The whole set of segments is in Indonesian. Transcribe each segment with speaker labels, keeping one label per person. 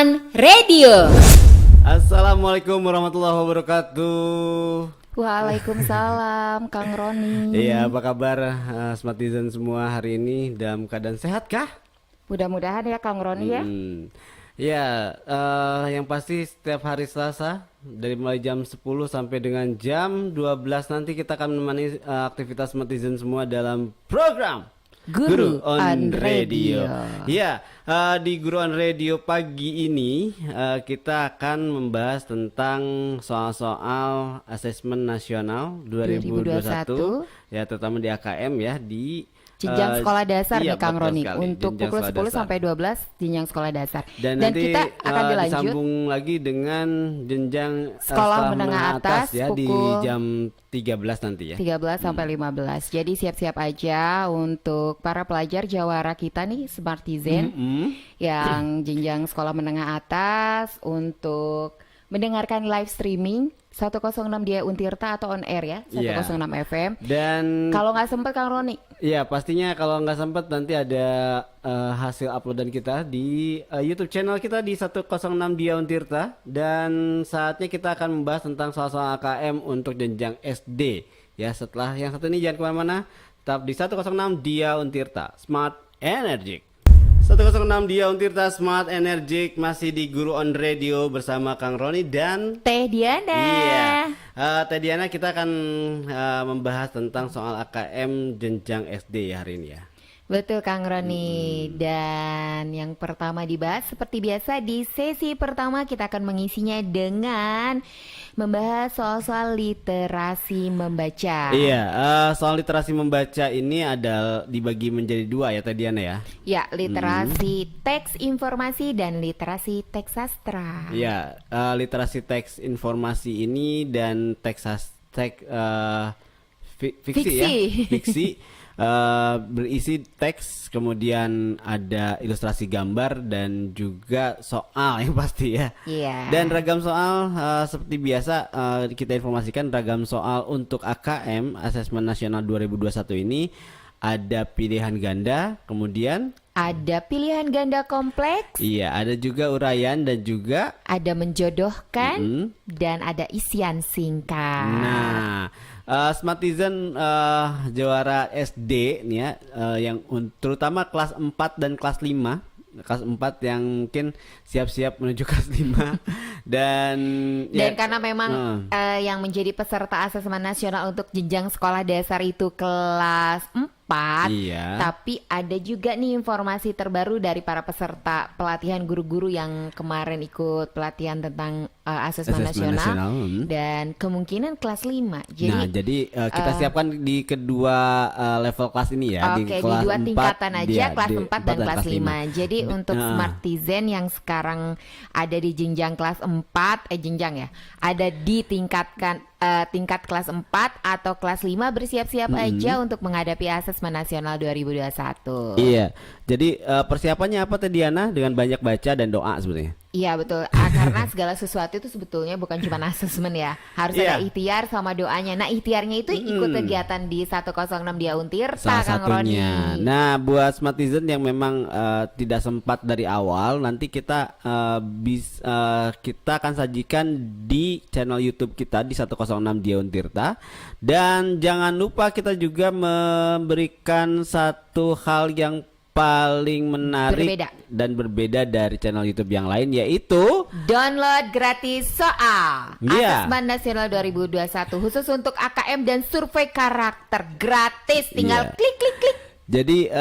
Speaker 1: on Radio.
Speaker 2: Assalamualaikum warahmatullahi wabarakatuh.
Speaker 1: Waalaikumsalam, Kang Roni.
Speaker 2: Iya, apa kabar Smartizen semua hari ini? Dalam keadaan sehat kah?
Speaker 1: Mudah-mudahan ya Kang Roni ya.
Speaker 2: Ya, yang pasti setiap hari Selasa dari mulai jam 10 sampai dengan jam 12 nanti kita akan menemani aktivitas Smartizen semua dalam program
Speaker 1: Guru on Radio.
Speaker 2: Ya, di Guru on Radio pagi ini kita akan membahas tentang soal-soal asesmen nasional 2021 ya, terutama di AKM ya, di
Speaker 1: jenjang sekolah dasar
Speaker 2: iya,
Speaker 1: nih Kang Roni untuk
Speaker 2: jenjang
Speaker 1: pukul 10
Speaker 2: sekolah dasar.
Speaker 1: sampai 12 jenjang sekolah dasar.
Speaker 2: Dan nanti
Speaker 1: kita akan dilanjut
Speaker 2: disambung lagi dengan jenjang
Speaker 1: sekolah menengah atas
Speaker 2: ya di
Speaker 1: pukul
Speaker 2: jam 13 nanti ya.
Speaker 1: 13 sampai 15. Jadi siap-siap aja untuk para pelajar jawara kita nih Smartizen yang jenjang sekolah menengah atas untuk mendengarkan live streaming 106 dia Untirta atau on air ya 106 FM.
Speaker 2: Dan
Speaker 1: kalau nggak sempet Kang Roni,
Speaker 2: iya pastinya kalau nggak sempet nanti ada hasil uploadan kita di YouTube channel kita di 106 dia Untirta. Dan saatnya kita akan membahas tentang soal-soal AKM untuk jenjang SD ya. Setelah yang satu ini jangan kemana-mana, tetap di 106 dia Untirta Smart Energic. 106 dia Untirta Smart Energic, masih di Guru on Radio bersama Kang Roni dan
Speaker 1: Teh Diana.
Speaker 2: Iya, Teh Diana, kita akan membahas tentang soal AKM jenjang SD ya hari ini ya.
Speaker 1: Betul Kang Roni. Dan yang pertama dibahas seperti biasa di sesi pertama kita akan mengisinya dengan membahas soal-soal literasi membaca.
Speaker 2: Iya, soal literasi membaca ini ada dibagi menjadi dua ya Teh Diana ya.
Speaker 1: Ya, literasi teks informasi dan literasi teks sastra.
Speaker 2: Iya, literasi teks informasi ini dan fiksi ya, fiksi. Berisi teks, kemudian ada ilustrasi gambar dan juga soal yang pasti ya.
Speaker 1: Iya.
Speaker 2: Dan ragam soal seperti biasa kita informasikan ragam soal untuk AKM Asesmen Nasional 2021 ini ada pilihan ganda, kemudian
Speaker 1: ada pilihan ganda kompleks.
Speaker 2: Iya, ada juga uraian dan juga
Speaker 1: ada menjodohkan dan ada isian singkat.
Speaker 2: Nah, Smartizen jawara SD nih ya, yang terutama kelas 4 dan kelas 5. Kelas 4 yang mungkin siap-siap menuju kelas 5 dan
Speaker 1: karena memang yang menjadi peserta asesmen nasional untuk jenjang sekolah dasar itu kelas 4.
Speaker 2: Iya.
Speaker 1: Tapi ada juga nih informasi terbaru dari para peserta pelatihan guru-guru yang kemarin ikut pelatihan tentang asesmen nasional. Dan kemungkinan kelas 5.
Speaker 2: Jadi kita siapkan di kedua level kelas ini ya.
Speaker 1: Oke, di dua tingkatan aja, kelas 4 dan kelas 5. Jadi untuk Smartizen yang sekarang ada di jenjang kelas 4, jenjang ya, ada di tingkat kelas 4 atau kelas 5, bersiap-siap aja untuk menghadapi asesmen nasional 2021.
Speaker 2: Iya. Jadi persiapannya apa Teh Diana? Dengan banyak baca dan doa sebenarnya.
Speaker 1: Iya betul, karena segala sesuatu itu sebetulnya bukan cuma asesmen ya, harus ada ikhtiar sama doanya. Nah ikhtiarnya itu ikut kegiatan di 106 dia Untirta, Kang Roni.
Speaker 2: Nah buat Smartizen yang memang tidak sempat dari awal, nanti kita kita akan sajikan di channel YouTube kita di 106 dia Untirta. Dan jangan lupa kita juga memberikan satu hal yang paling menarik dan berbeda dari channel YouTube yang lain, yaitu
Speaker 1: download gratis soal Asesmen Nasional 2021 khusus untuk AKM dan survei karakter gratis, tinggal klik.
Speaker 2: Jadi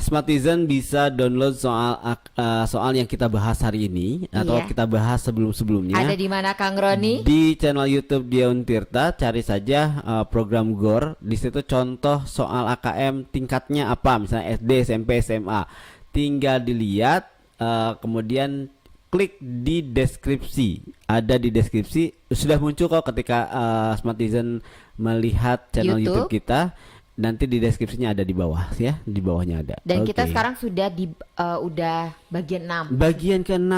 Speaker 2: Smartizen bisa download soal yang kita bahas hari ini atau kita bahas sebelumnya.
Speaker 1: Ada di mana Kang Roni?
Speaker 2: Di channel YouTube dia Untirta, cari saja program GOR. Di situ contoh soal AKM tingkatnya apa, misalnya SD, SMP, SMA. Tinggal dilihat, kemudian klik di deskripsi. Ada di deskripsi, sudah muncul kok ketika Smartizen melihat channel YouTube kita. Nanti di deskripsinya ada di bawah ya, di bawahnya ada.
Speaker 1: Dan kita sekarang sudah di udah bagian 6.
Speaker 2: Bagian ke-6.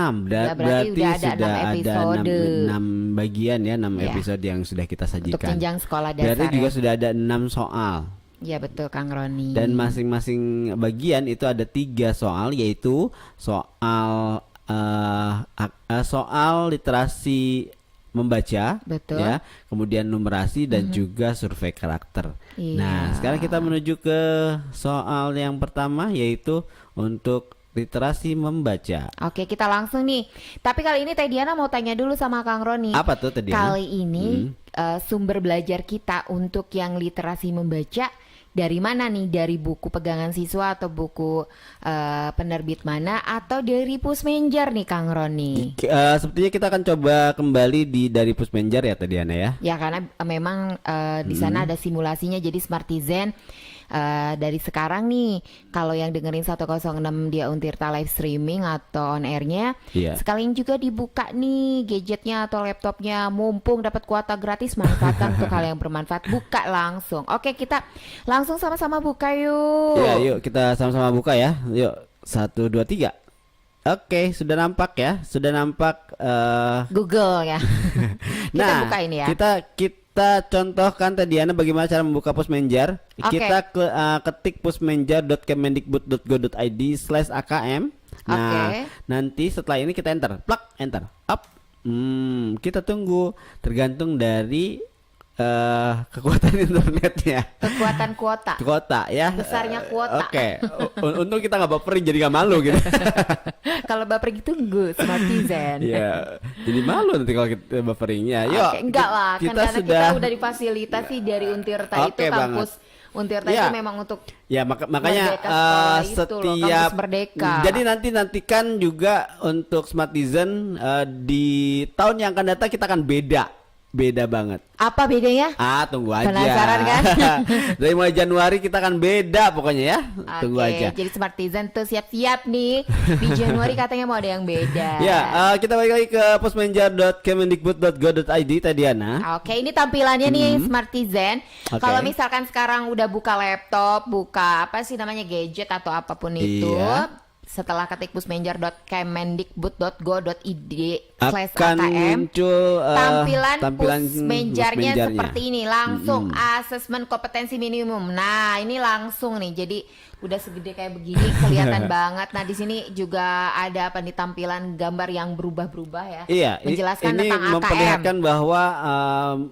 Speaker 2: Berarti
Speaker 1: sudah ada
Speaker 2: 6 bagian ya, 6 episode yang sudah kita sajikan.
Speaker 1: Untuk jenjang sekolah dasar.
Speaker 2: Berarti juga sudah ada 6 soal.
Speaker 1: Ya betul Kang Roni.
Speaker 2: Dan masing-masing bagian itu ada 3 soal, yaitu soal soal literasi membaca,
Speaker 1: Betul.
Speaker 2: ya, kemudian numerasi dan juga survei karakter.
Speaker 1: Iya.
Speaker 2: Nah, sekarang kita menuju ke soal yang pertama, yaitu untuk literasi membaca.
Speaker 1: Oke, kita langsung nih. Tapi kali ini Teh Diana mau tanya dulu sama Kang Roni.
Speaker 2: Apa tuh tadi?
Speaker 1: Kali ini sumber belajar kita untuk yang literasi membaca dari mana nih? Dari buku pegangan siswa atau buku penerbit mana? Atau dari Pusmenjar nih Kang Roni?
Speaker 2: Sepertinya kita akan coba kembali dari Pusmenjar ya tadi Ana ya.
Speaker 1: Ya karena memang di sana ada simulasinya, jadi Smartizen dari sekarang nih kalau yang dengerin 106 dia Untirta live streaming atau on airnya, sekalian juga dibuka nih gadgetnya atau laptopnya, mumpung dapat kuota gratis, manfaatkan untuk hal yang bermanfaat, buka langsung. Oke, kita langsung sama-sama buka yuk.
Speaker 2: Iya, yuk kita sama-sama buka ya. Yuk, 1, 2, 3. Oke, sudah nampak ya, sudah nampak
Speaker 1: Google ya. Kita buka ini ya.
Speaker 2: Kita contohkan tadi Diana bagaimana cara membuka Pusmenjar. Kita ketik pusmenjar.kemendikbud.go.id/akm. Nah, nanti setelah ini kita enter, plak, enter, up. Kita tunggu, tergantung dari kekuatan internetnya.
Speaker 1: Kekuatan kuota
Speaker 2: ya.
Speaker 1: Besarnya kuota.
Speaker 2: Oke. Untung kita nggak baperin jadi nggak malu gitu.
Speaker 1: Kalau baper tunggu Smartizen.
Speaker 2: Iya. Jadi malu nanti kalau kita baperingnya. Yuk.
Speaker 1: Enggak lah,
Speaker 2: kita
Speaker 1: kan karena
Speaker 2: sudah...
Speaker 1: kita udah difasilitasi dari Untirta itu kampus banget. Untirta itu memang untuk
Speaker 2: makanya
Speaker 1: setiap
Speaker 2: Merdeka. Jadi nantikan juga untuk Smartizen di tahun yang akan datang kita akan beda banget.
Speaker 1: Apa bedanya?
Speaker 2: Tunggu aja.
Speaker 1: Penasaran kan?
Speaker 2: Dari mulai Januari kita akan beda pokoknya ya. Tunggu aja.
Speaker 1: Jadi Smartizen tuh siap-siap nih. Di Januari katanya mau ada yang beda.
Speaker 2: Ya, kita balik lagi ke pusmenjar.kemendikbud.go.id tadi Diana.
Speaker 1: Oke, ini tampilannya nih Smartizen. Kalau misalkan sekarang udah buka laptop, buka apa sih namanya gadget atau apapun itu. Setelah ketik pusmenjar.kemendikbud.go.id/akm
Speaker 2: akan muncul
Speaker 1: tampilan pusmenjarnya seperti ini, langsung asesmen kompetensi minimum. Nah, ini langsung nih. Jadi udah segede kayak begini, kelihatan banget. Nah, di sini juga ada apa nih, tampilan gambar yang berubah-berubah ya.
Speaker 2: Iya,
Speaker 1: menjelaskan
Speaker 2: ini
Speaker 1: tentang AKM.
Speaker 2: Memperlihatkan bahwa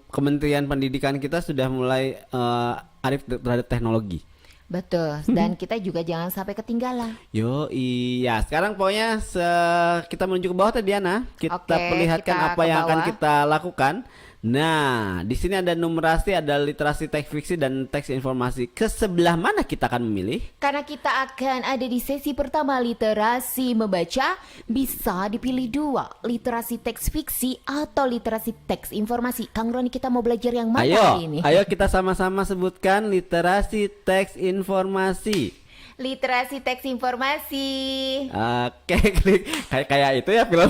Speaker 2: Kementerian Pendidikan kita sudah mulai arif terhadap teknologi.
Speaker 1: Betul, dan kita juga jangan sampai ketinggalan.
Speaker 2: Iya, sekarang pokoknya kita menuju ke bawah tadi Diana. Kita perlihatkan
Speaker 1: kita
Speaker 2: apa yang akan kita lakukan. Nah, di sini ada numerasi, ada literasi teks fiksi dan teks informasi. Ke sebelah mana kita akan memilih?
Speaker 1: Karena kita akan ada di sesi pertama literasi membaca, bisa dipilih dua, literasi teks fiksi atau literasi teks informasi. Kang Roni, kita mau belajar yang mana hari ini?
Speaker 2: Ayo kita sama-sama sebutkan literasi teks informasi.
Speaker 1: Literasi teks informasi.
Speaker 2: Oke, klik kayak itu ya film.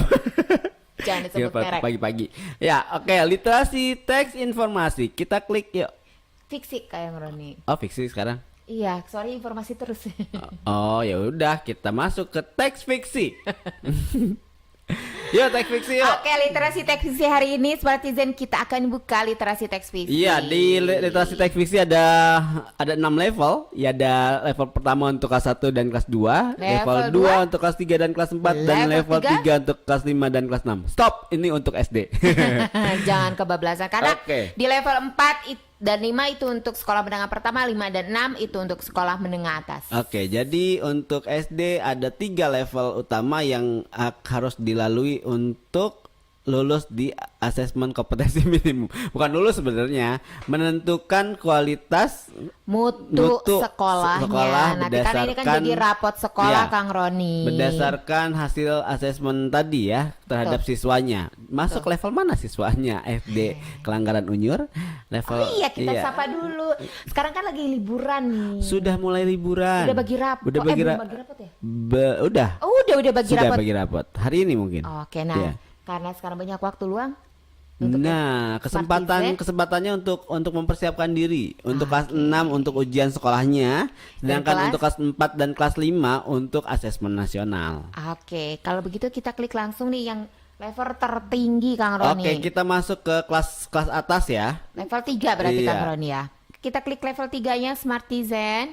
Speaker 1: Jangan disebut merek.
Speaker 2: Pagi-pagi. Ya, oke, literasi teks informasi. Kita klik yuk.
Speaker 1: Fiksi kayak Roni.
Speaker 2: Oh, fiksi sekarang.
Speaker 1: Iya, sorry informasi terus.
Speaker 2: Oh, ya udah, kita masuk ke teks fiksi. Yuk, teks fiksi yuk.
Speaker 1: Oke, literasi teks fiksi hari ini Smartizen kita akan buka literasi teks fiksi.
Speaker 2: Iya, di literasi teks fiksi ada 6 level. Ya, ada level pertama untuk kelas 1 dan kelas 2, level 2 untuk kelas 3 dan kelas 4, dan level 3 untuk kelas 5 dan kelas 6. Stop, ini untuk SD.
Speaker 1: Jangan kebablasan karena di level 4 dan 5 itu untuk sekolah menengah pertama, 5 dan 6 itu untuk sekolah menengah atas. Oke,
Speaker 2: jadi untuk SD ada 3 level utama yang harus dilalui untuk lulus di asesmen kompetensi minimum. Bukan lulus sebenarnya, menentukan kualitas
Speaker 1: mutu sekolahnya. Nanti kan ini kan jadi rapot sekolah Kang Roni.
Speaker 2: Berdasarkan hasil asesmen tadi ya terhadap siswanya. Masuk level mana siswanya? SD Kelanggaran Unyur. Level
Speaker 1: kita sapa dulu. Sekarang kan lagi liburan nih.
Speaker 2: Sudah mulai liburan.
Speaker 1: Udah bagi rapot.
Speaker 2: Belum bagi rapot ya? Udah.
Speaker 1: Oh, udah bagi
Speaker 2: rapot.
Speaker 1: Sudah
Speaker 2: bagi rapot. Hari ini mungkin.
Speaker 1: Oke, nah. Karena sekarang banyak waktu luang.
Speaker 2: Kesempatannya untuk mempersiapkan diri untuk kelas 6 untuk ujian sekolahnya, sedangkan untuk kelas 4 dan kelas 5 untuk asesmen nasional.
Speaker 1: Oke, kalau begitu kita klik langsung nih yang level tertinggi Kang Roni.
Speaker 2: Oke, kita masuk ke kelas atas ya.
Speaker 1: Level 3 berarti Kang Roni ya. Kita klik level 3-nya Smartizen.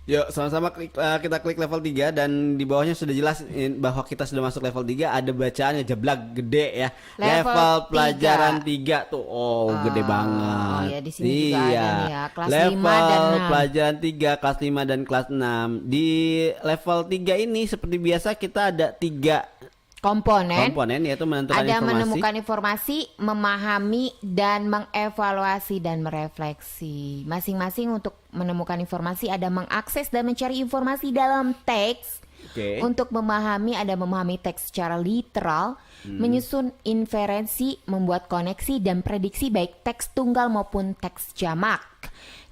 Speaker 2: Yuk, sama-sama kita klik level 3 dan di bawahnya sudah jelas bahwa kita sudah masuk level 3. Ada bacaannya jeblak gede ya. Level pelajaran 3 tuh. Oh, gede banget.
Speaker 1: Oh ya, di sini juga ada nih ya, kelas 5 dan
Speaker 2: Level
Speaker 1: 6.
Speaker 2: pelajaran 3, kelas 5 dan kelas 6. Di level 3 ini seperti biasa kita ada 3 komponen, yaitu menentukan
Speaker 1: ada
Speaker 2: informasi.
Speaker 1: menemukan informasi, memahami, dan mengevaluasi dan merefleksi. Masing-masing untuk menemukan informasi ada mengakses dan mencari informasi dalam teks.
Speaker 2: Oke.
Speaker 1: Untuk memahami ada memahami teks secara literal, menyusun inferensi, membuat koneksi dan prediksi baik teks tunggal maupun teks jamak.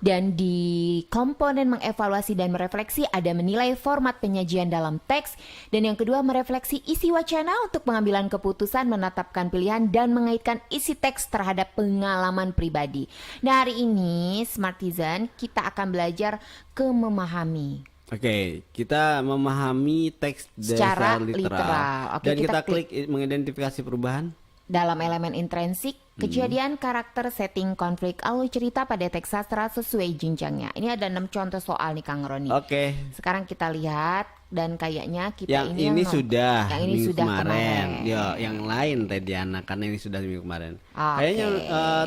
Speaker 1: Dan di komponen mengevaluasi dan merefleksi ada menilai format penyajian dalam teks. Dan yang kedua merefleksi isi wacana untuk pengambilan keputusan, menetapkan pilihan dan mengaitkan isi teks terhadap pengalaman pribadi. Nah, hari ini Smartizen kita akan belajar ke memahami.
Speaker 2: Oke, kita memahami teks
Speaker 1: Secara
Speaker 2: dasar
Speaker 1: literal. Oke,
Speaker 2: dan
Speaker 1: kita
Speaker 2: kita klik mengidentifikasi perubahan.
Speaker 1: Dalam elemen intrinsik, kejadian, karakter, setting, konflik, alur cerita pada teks sastra sesuai jenjangnya. Ini ada 6 contoh soal nih Kang Roni.
Speaker 2: Oke.
Speaker 1: Sekarang kita lihat dan kayaknya kita
Speaker 2: Yang ini sudah
Speaker 1: yang ini
Speaker 2: minggu
Speaker 1: sudah
Speaker 2: kemarin. Yo, yang lain teh Diana karena ini sudah minggu kemarin.
Speaker 1: Oke.
Speaker 2: Kayaknya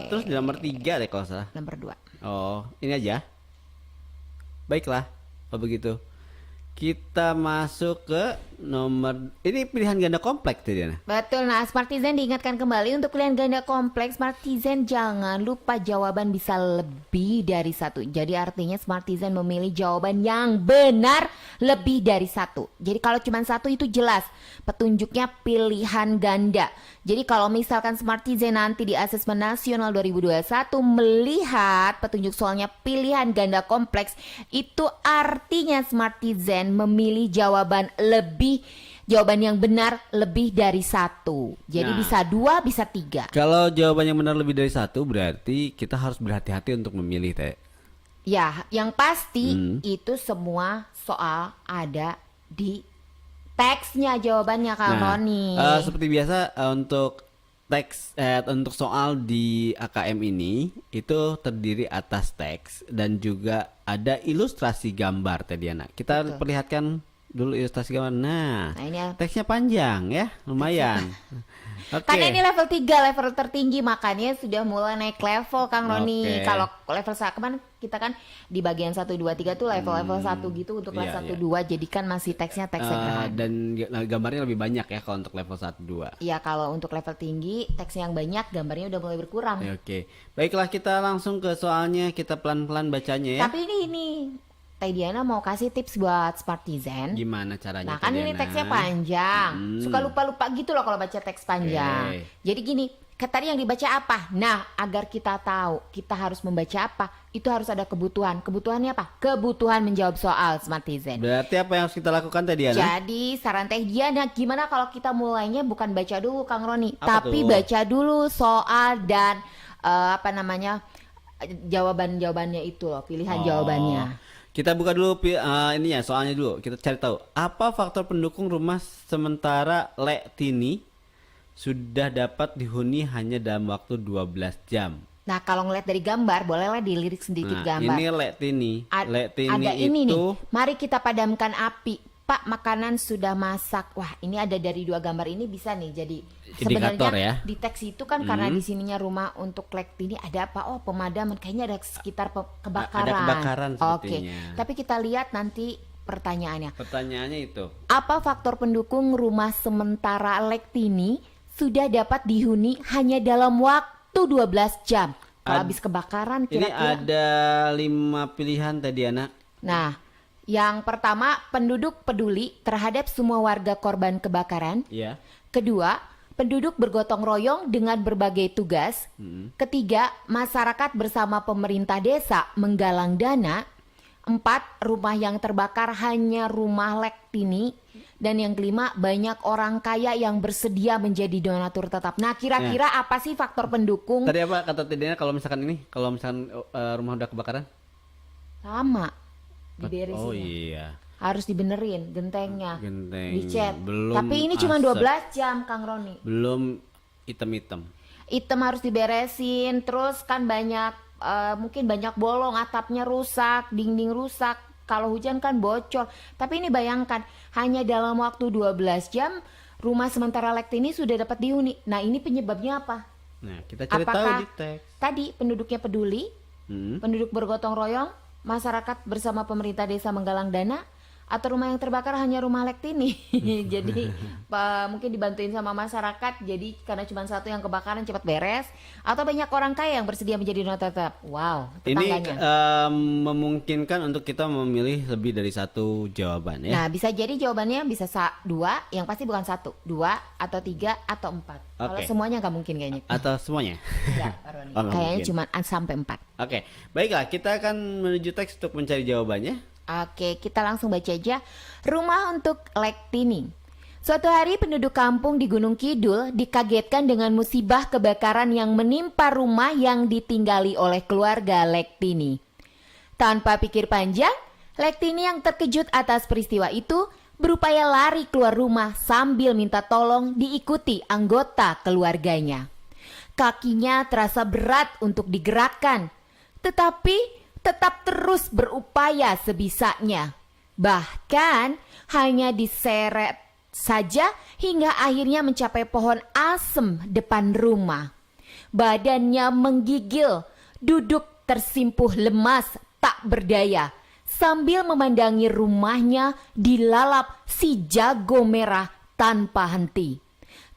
Speaker 2: terus di nomor 3 deh kalau salah.
Speaker 1: Nomor 2.
Speaker 2: Oh, ini aja. Baiklah, kalau begitu. Kita masuk ke nomor ini pilihan ganda kompleks tadi Diana.
Speaker 1: Betul, nah Smartizen diingatkan kembali untuk pilihan ganda kompleks Smartizen jangan lupa jawaban bisa lebih dari 1. Jadi artinya Smartizen memilih jawaban yang benar lebih dari 1. Jadi kalau cuma 1 itu jelas petunjuknya pilihan ganda. Jadi kalau misalkan Smartizen nanti di Asesmen Nasional 2021 melihat petunjuk soalnya pilihan ganda kompleks, itu artinya Smartizen memilih jawaban yang benar lebih dari 1. Jadi
Speaker 2: Nah,
Speaker 1: bisa 2, bisa 3.
Speaker 2: Kalau jawaban yang benar lebih dari 1 berarti kita harus berhati-hati untuk memilih teh.
Speaker 1: Ya, yang pasti itu semua soal ada di teksnya jawabannya Kak Roni.
Speaker 2: Seperti biasa untuk teks untuk soal di AKM ini itu terdiri atas teks dan juga ada ilustrasi gambar teh Diana. Kita
Speaker 1: Betul.
Speaker 2: perlihatkan dulu ilustrasi gambar. Nah,
Speaker 1: Nah, ini ya.
Speaker 2: teksnya panjang ya, lumayan. Oke.
Speaker 1: Karena ini level 3, level tertinggi, makanya sudah mulai naik level Kang Roni.
Speaker 2: Oke.
Speaker 1: Kalau level kemarin kita kan di bagian 1, 2, 3 tuh level-level 1 gitu untuk kelas
Speaker 2: Iya,
Speaker 1: 1,
Speaker 2: iya.
Speaker 1: 2. Jadi kan masih teksnya teks sederhana.
Speaker 2: Dan gambarnya lebih banyak ya kalau untuk level 1 2.
Speaker 1: Iya, kalau untuk level tinggi teksnya yang banyak, gambarnya udah mulai berkurang.
Speaker 2: Ya, oke. Baiklah kita langsung ke soalnya, kita pelan-pelan bacanya ya.
Speaker 1: Tapi ini Teh Diana mau kasih tips buat Smartizen.
Speaker 2: Gimana caranya
Speaker 1: Nah kan
Speaker 2: Teh
Speaker 1: ini
Speaker 2: Diana?
Speaker 1: teksnya panjang, suka lupa-lupa gitu loh kalau baca teks panjang.
Speaker 2: Oke.
Speaker 1: Jadi gini, tadi yang dibaca apa? Nah, agar kita tahu kita harus membaca apa, itu harus ada kebutuhan. Kebutuhannya apa? Kebutuhan menjawab soal Smartizen.
Speaker 2: Berarti apa yang harus kita lakukan Teh Diana?
Speaker 1: Jadi saran Teh Diana, gimana kalau kita mulainya bukan baca dulu Kang Roni,
Speaker 2: Apa
Speaker 1: tapi
Speaker 2: tuh?
Speaker 1: baca dulu soal dan jawaban-jawabannya itu loh, pilihan jawabannya.
Speaker 2: Kita buka dulu ininya soalnya dulu. Kita cari tahu apa faktor pendukung rumah sementara Lektini sudah dapat dihuni hanya dalam waktu 12 jam.
Speaker 1: Nah kalau ngeliat dari gambar, bolehlah dilirik sedikit
Speaker 2: Nah,
Speaker 1: gambar.
Speaker 2: ini Lektini. Lektini
Speaker 1: Ada ini nih,
Speaker 2: itu
Speaker 1: mari kita padamkan api. Pak, makanan sudah masak. Wah, ini ada dari 2 gambar ini bisa nih jadi
Speaker 2: Indikator
Speaker 1: sebenarnya
Speaker 2: ya.
Speaker 1: di teks itu kan karena di sininya rumah untuk Lektini ada apa? Oh, pemadaman. Kayaknya ada sekitar kebakaran.
Speaker 2: Ada kebakaran
Speaker 1: Oke.
Speaker 2: sepertinya.
Speaker 1: Tapi kita lihat nanti pertanyaannya.
Speaker 2: pertanyaannya itu.
Speaker 1: Apa faktor pendukung rumah sementara Lektini sudah dapat dihuni hanya dalam waktu 12 jam? Kalau habis kebakaran
Speaker 2: Ini
Speaker 1: kira-kira.
Speaker 2: ada 5 pilihan Teh Diana.
Speaker 1: Nah, yang pertama, penduduk peduli terhadap semua warga korban kebakaran.
Speaker 2: Iya.
Speaker 1: Kedua, penduduk bergotong royong dengan berbagai tugas. Ketiga, masyarakat bersama pemerintah desa menggalang dana. 4, rumah yang terbakar hanya rumah Lektini. Dan yang kelima, banyak orang kaya yang bersedia menjadi donatur tetap. Nah, kira-kira apa sih faktor pendukung?
Speaker 2: Tadi apa kata Teh Diana kalau misalkan ini, kalau misalkan rumah udah kebakaran?
Speaker 1: Sama, diberesin.
Speaker 2: Oh iya.
Speaker 1: Harus dibenerin gentengnya,
Speaker 2: Genteng.
Speaker 1: dicet.
Speaker 2: Belum
Speaker 1: Tapi ini cuma
Speaker 2: asap.
Speaker 1: 12 jam Kang Roni.
Speaker 2: Belum item-item.
Speaker 1: Item harus diberesin, terus kan banyak mungkin banyak bolong, atapnya rusak, dinding rusak. kalau hujan kan bocor. Tapi ini bayangkan, hanya dalam waktu 12 jam rumah sementara Lektini sudah dapat dihuni. Nah, ini penyebabnya apa?
Speaker 2: Nah, kita cari tahu
Speaker 1: Apakah
Speaker 2: di teks.
Speaker 1: tadi penduduknya peduli, penduduk bergotong royong, masyarakat bersama pemerintah desa menggalang dana, atau rumah yang terbakar hanya rumah Lektini? Jadi mungkin dibantuin sama masyarakat, jadi karena cuma satu yang kebakaran cepat beres, atau banyak orang kaya yang bersedia menjadi donor tetap. Wow,
Speaker 2: Ini
Speaker 1: tetangganya.
Speaker 2: memungkinkan untuk kita memilih lebih dari satu jawaban ya.
Speaker 1: Nah, bisa jadi jawabannya bisa dua, yang pasti bukan satu, dua atau tiga atau empat. Kalau
Speaker 2: Oke.
Speaker 1: semuanya nggak mungkin kayaknya.
Speaker 2: Atau semuanya.
Speaker 1: Enggak, Pak Roni.
Speaker 2: Oh, nggak
Speaker 1: Kayaknya
Speaker 2: mungkin.
Speaker 1: cuma sampai empat.
Speaker 2: Oke, baiklah kita akan menuju teks untuk mencari jawabannya.
Speaker 1: Oke, kita langsung baca aja. Rumah untuk Lektini. Suatu hari penduduk kampung di Gunung Kidul dikagetkan dengan musibah kebakaran yang menimpa rumah yang ditinggali oleh keluarga Lektini. Tanpa pikir panjang, Lektini yang terkejut atas peristiwa itu berupaya lari keluar rumah sambil minta tolong diikuti anggota keluarganya. Kakinya terasa berat untuk digerakkan, tetapi tetap terus berupaya sebisanya. Bahkan hanya diseret saja hingga akhirnya mencapai pohon asem depan rumah. Badannya menggigil, duduk tersimpuh lemas tak berdaya sambil memandangi rumahnya dilalap si jago merah tanpa henti.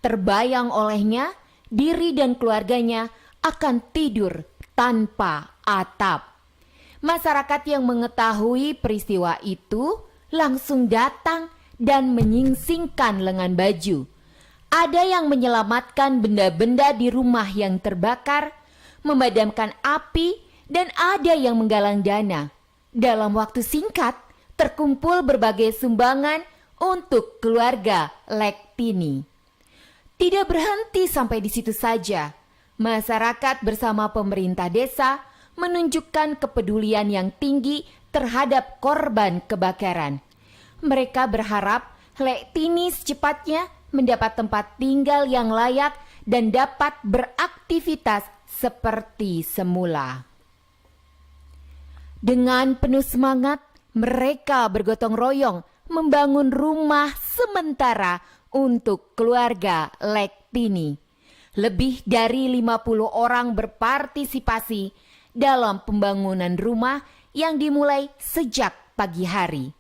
Speaker 1: Terbayang olehnya diri dan keluarganya akan tidur tanpa atap. Masyarakat yang mengetahui peristiwa itu langsung datang dan menyingsingkan lengan baju. Ada yang menyelamatkan benda-benda di rumah yang terbakar, memadamkan api, dan ada yang menggalang dana. Dalam waktu singkat, terkumpul berbagai sumbangan untuk keluarga Lektini. Tidak berhenti sampai di situ saja. Masyarakat bersama pemerintah desa menunjukkan kepedulian yang tinggi terhadap korban kebakaran. Mereka berharap Lektini secepatnya mendapat tempat tinggal yang layak dan dapat beraktivitas seperti semula. Dengan penuh semangat, mereka bergotong royong membangun rumah sementara untuk keluarga Lektini. Lebih dari 50 orang berpartisipasi dalam pembangunan rumah yang dimulai sejak pagi hari.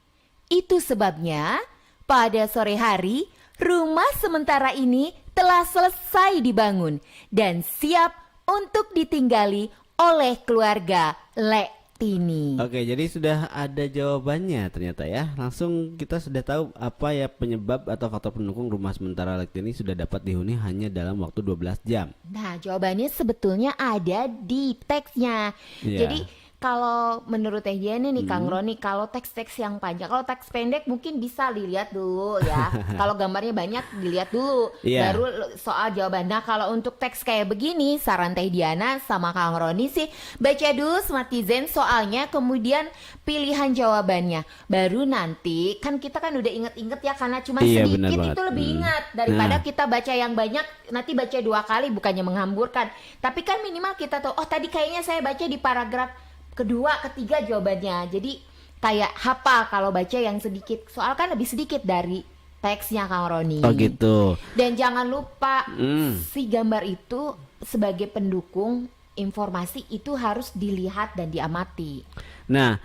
Speaker 1: Itu sebabnya pada sore hari rumah sementara ini telah selesai dibangun dan siap untuk ditinggali oleh keluarga Lektini.
Speaker 2: Oke, jadi sudah ada jawabannya ternyata ya. Langsung kita sudah tahu apa ya penyebab atau faktor pendukung rumah sementara Lektini sudah dapat dihuni hanya dalam waktu 12 jam.
Speaker 1: Nah, jawabannya sebetulnya ada di teksnya.
Speaker 2: Iya.
Speaker 1: Jadi kalau menurut Teh Diana nih Kang Roni, kalau teks-teks yang panjang, kalau teks pendek mungkin bisa dilihat dulu ya. Kalau gambarnya banyak dilihat dulu,
Speaker 2: Iya.
Speaker 1: baru soal jawaban. Nah, kalau untuk teks kayak begini, saran Teh Diana sama Kang Roni sih baca dulu Smartizen soalnya, kemudian pilihan jawabannya. Baru nanti kan kita kan udah inget-inget ya, karena cuma
Speaker 2: Iya, benar
Speaker 1: sedikit
Speaker 2: banget.
Speaker 1: itu lebih ingat daripada
Speaker 2: Nah.
Speaker 1: kita baca yang banyak, nanti baca 2 kali bukannya menghamburkan. Tapi kan minimal kita tahu, oh tadi kayaknya saya baca di paragraf kedua, ketiga jawabannya. Jadi kayak hafal kalau baca yang sedikit. Soal kan lebih sedikit dari teksnya Kang Roni.
Speaker 2: Oh gitu.
Speaker 1: Dan jangan lupa
Speaker 2: Hmm.
Speaker 1: si gambar itu sebagai pendukung informasi itu harus dilihat dan diamati.
Speaker 2: Nah,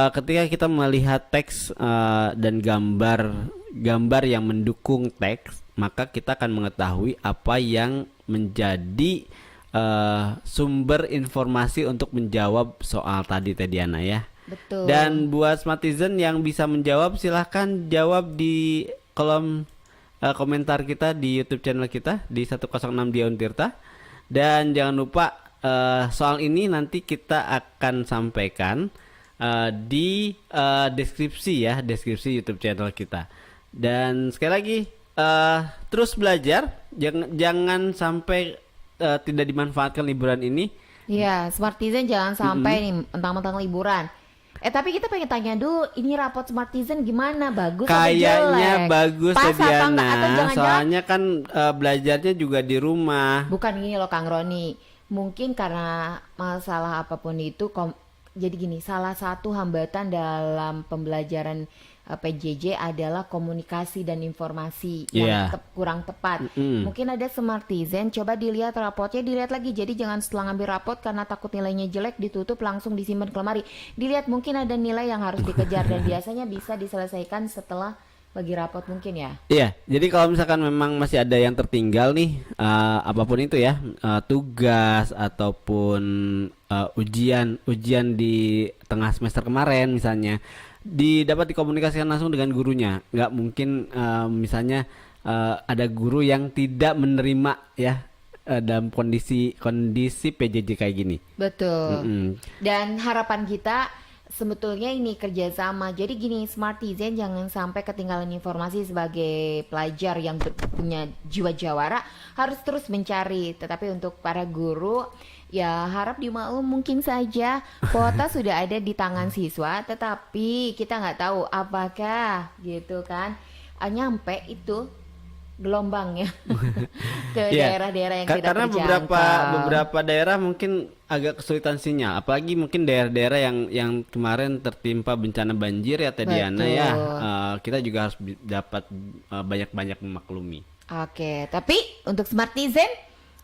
Speaker 2: ketika kita melihat teks dan gambar yang mendukung teks, maka kita akan mengetahui apa yang menjadi sumber informasi untuk menjawab soal tadi Teh Diana ya.
Speaker 1: Betul.
Speaker 2: Dan buat Smartizen yang bisa menjawab silahkan jawab di kolom komentar kita di YouTube channel kita di 106 Dion Tirta. Dan jangan lupa soal ini nanti kita akan sampaikan di deskripsi YouTube channel kita. Dan sekali lagi terus belajar, jangan sampai tidak dimanfaatkan liburan ini.
Speaker 1: Ya, Smartizen jangan sampai nih mentang-mentang liburan. Tapi kita pengen tanya dulu, ini rapot Smartizen gimana? Bagus atau
Speaker 2: Kayaknya
Speaker 1: jelek?
Speaker 2: bagus
Speaker 1: Pas
Speaker 2: Teh
Speaker 1: apa enggak?
Speaker 2: Diana.
Speaker 1: Atau jangan-jangan
Speaker 2: Soalnya kan belajarnya juga di rumah.
Speaker 1: bukan gini loh Kang Roni. Mungkin karena masalah apapun itu jadi gini, salah satu hambatan dalam pembelajaran PJJ adalah komunikasi dan informasi yang kurang tepat. Mungkin ada Smartizen, coba dilihat rapotnya, dilihat lagi. Jadi jangan setelah ngambil rapot karena takut nilainya jelek ditutup langsung disimpan ke lemari. Dilihat mungkin ada nilai yang harus dikejar dan biasanya bisa diselesaikan setelah bagi rapot mungkin ya.
Speaker 2: Iya, jadi kalau misalkan memang masih ada yang tertinggal nih, apapun itu ya, tugas ataupun ujian di tengah semester kemarin misalnya, dapat dikomunikasikan langsung dengan gurunya. Nggak mungkin misalnya ada guru yang tidak menerima ya dalam kondisi PJJ kayak gini.
Speaker 1: Betul. Dan harapan kita sebetulnya ini kerjasama. Jadi gini, Smartizen jangan sampai ketinggalan informasi. Sebagai pelajar yang punya jiwa jawara harus terus mencari. Tetapi untuk para guru ya harap dimaklum, mungkin saja kuota sudah ada di tangan siswa, tetapi kita nggak tahu apakah gitu kan nyampe itu gelombangnya ke daerah-daerah yang tidak
Speaker 2: karena beberapa daerah mungkin agak kesulitan sinyal, apalagi mungkin daerah-daerah yang kemarin tertimpa bencana banjir ya Teh Diana ya, kita juga harus dapat banyak-banyak memaklumi.
Speaker 1: Oke, tapi untuk Smartizen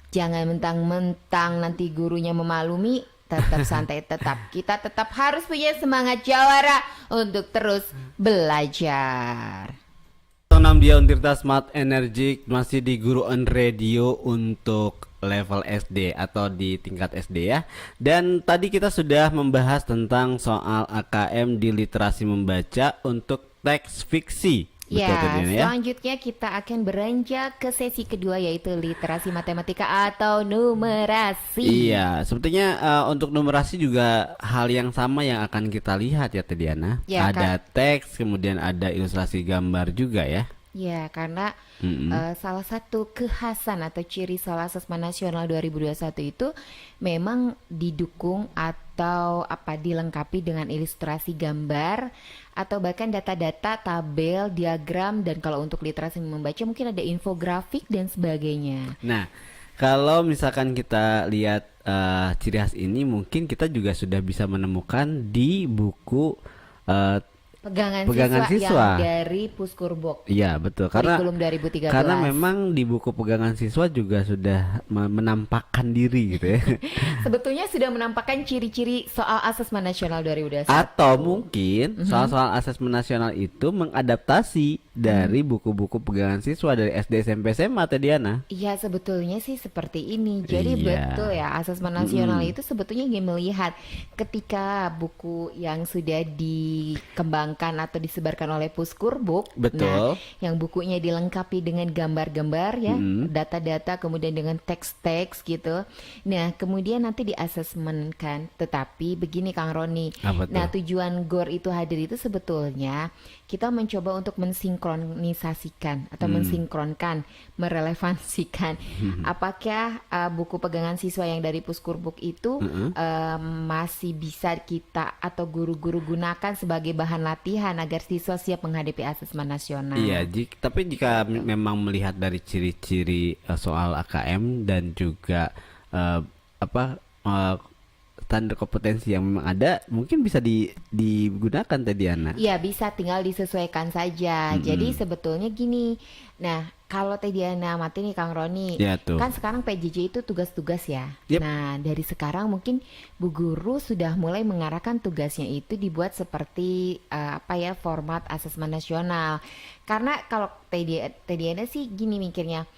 Speaker 1: jangan mentang-mentang nanti gurunya memaklumi, tetap santai, kita tetap harus punya semangat jawara untuk terus belajar.
Speaker 2: 6 dia Untirta Smart Energy masih di Guru on Radio untuk level SD atau di tingkat SD ya. Dan tadi kita sudah membahas tentang soal AKM di literasi membaca untuk teks fiksi.
Speaker 1: Ya, selanjutnya kita akan beranjak ke sesi kedua yaitu literasi matematika atau numerasi.
Speaker 2: Iya, sepertinya untuk numerasi juga hal yang sama yang akan kita lihat ya Teh Diana. Ya, ada teks, kemudian ada ilustrasi gambar juga ya.
Speaker 1: Ya, karena salah satu kekhasan atau ciri soal Asesmen Nasional 2021 itu memang didukung atau dilengkapi dengan ilustrasi gambar atau bahkan data-data, tabel, diagram, dan kalau untuk literasi membaca mungkin ada infografik dan sebagainya.
Speaker 2: Nah, kalau misalkan kita lihat ciri khas ini mungkin kita juga sudah bisa menemukan di buku
Speaker 1: pegangan siswa yang dari Puskurbok.
Speaker 2: Iya betul, karena
Speaker 1: kurikulum 2013.
Speaker 2: Karena memang di buku pegangan siswa juga sudah menampakkan diri gitu ya.
Speaker 1: Sebetulnya sudah menampakkan ciri-ciri soal Asesmen Nasional 2021.
Speaker 2: Atau mungkin soal-soal Asesmen Nasional itu mengadaptasi dari buku-buku pegangan siswa dari SD, SMP, SMA Teh Diana.
Speaker 1: Iya, sebetulnya sih seperti ini. Jadi betul ya, Asesmen Nasional itu sebetulnya ingin melihat ketika buku yang sudah dikembangkan atau disebarkan oleh Puskurbuk.
Speaker 2: Betul.
Speaker 1: Nah, yang bukunya dilengkapi dengan gambar-gambar ya, data-data, kemudian dengan teks-teks gitu. Nah, kemudian nanti diasesmenkan. Tetapi begini Kang Roni. Nah, tujuan GOR itu hadir itu sebetulnya kita mencoba untuk mensinkronisasikan atau mensinkronkan, merelevansikan apakah buku pegangan siswa yang dari Puskurbuk itu masih bisa kita atau guru-guru gunakan sebagai bahan latihan agar siswa siap menghadapi Asesmen Nasional.
Speaker 2: Iya, tapi jika memang melihat dari ciri-ciri soal AKM dan juga standar kompetensi yang memang ada, mungkin bisa digunakan Teh Diana.
Speaker 1: Iya, bisa, tinggal disesuaikan saja. Jadi sebetulnya gini. Nah, kalau Teh Diana amati nih Kang Roni, kan sekarang PJJ itu tugas-tugas ya. Nah, dari sekarang mungkin Bu Guru sudah mulai mengarahkan tugasnya itu dibuat seperti format Asesmen Nasional. Karena kalau Teh Diana sih gini mikirnya,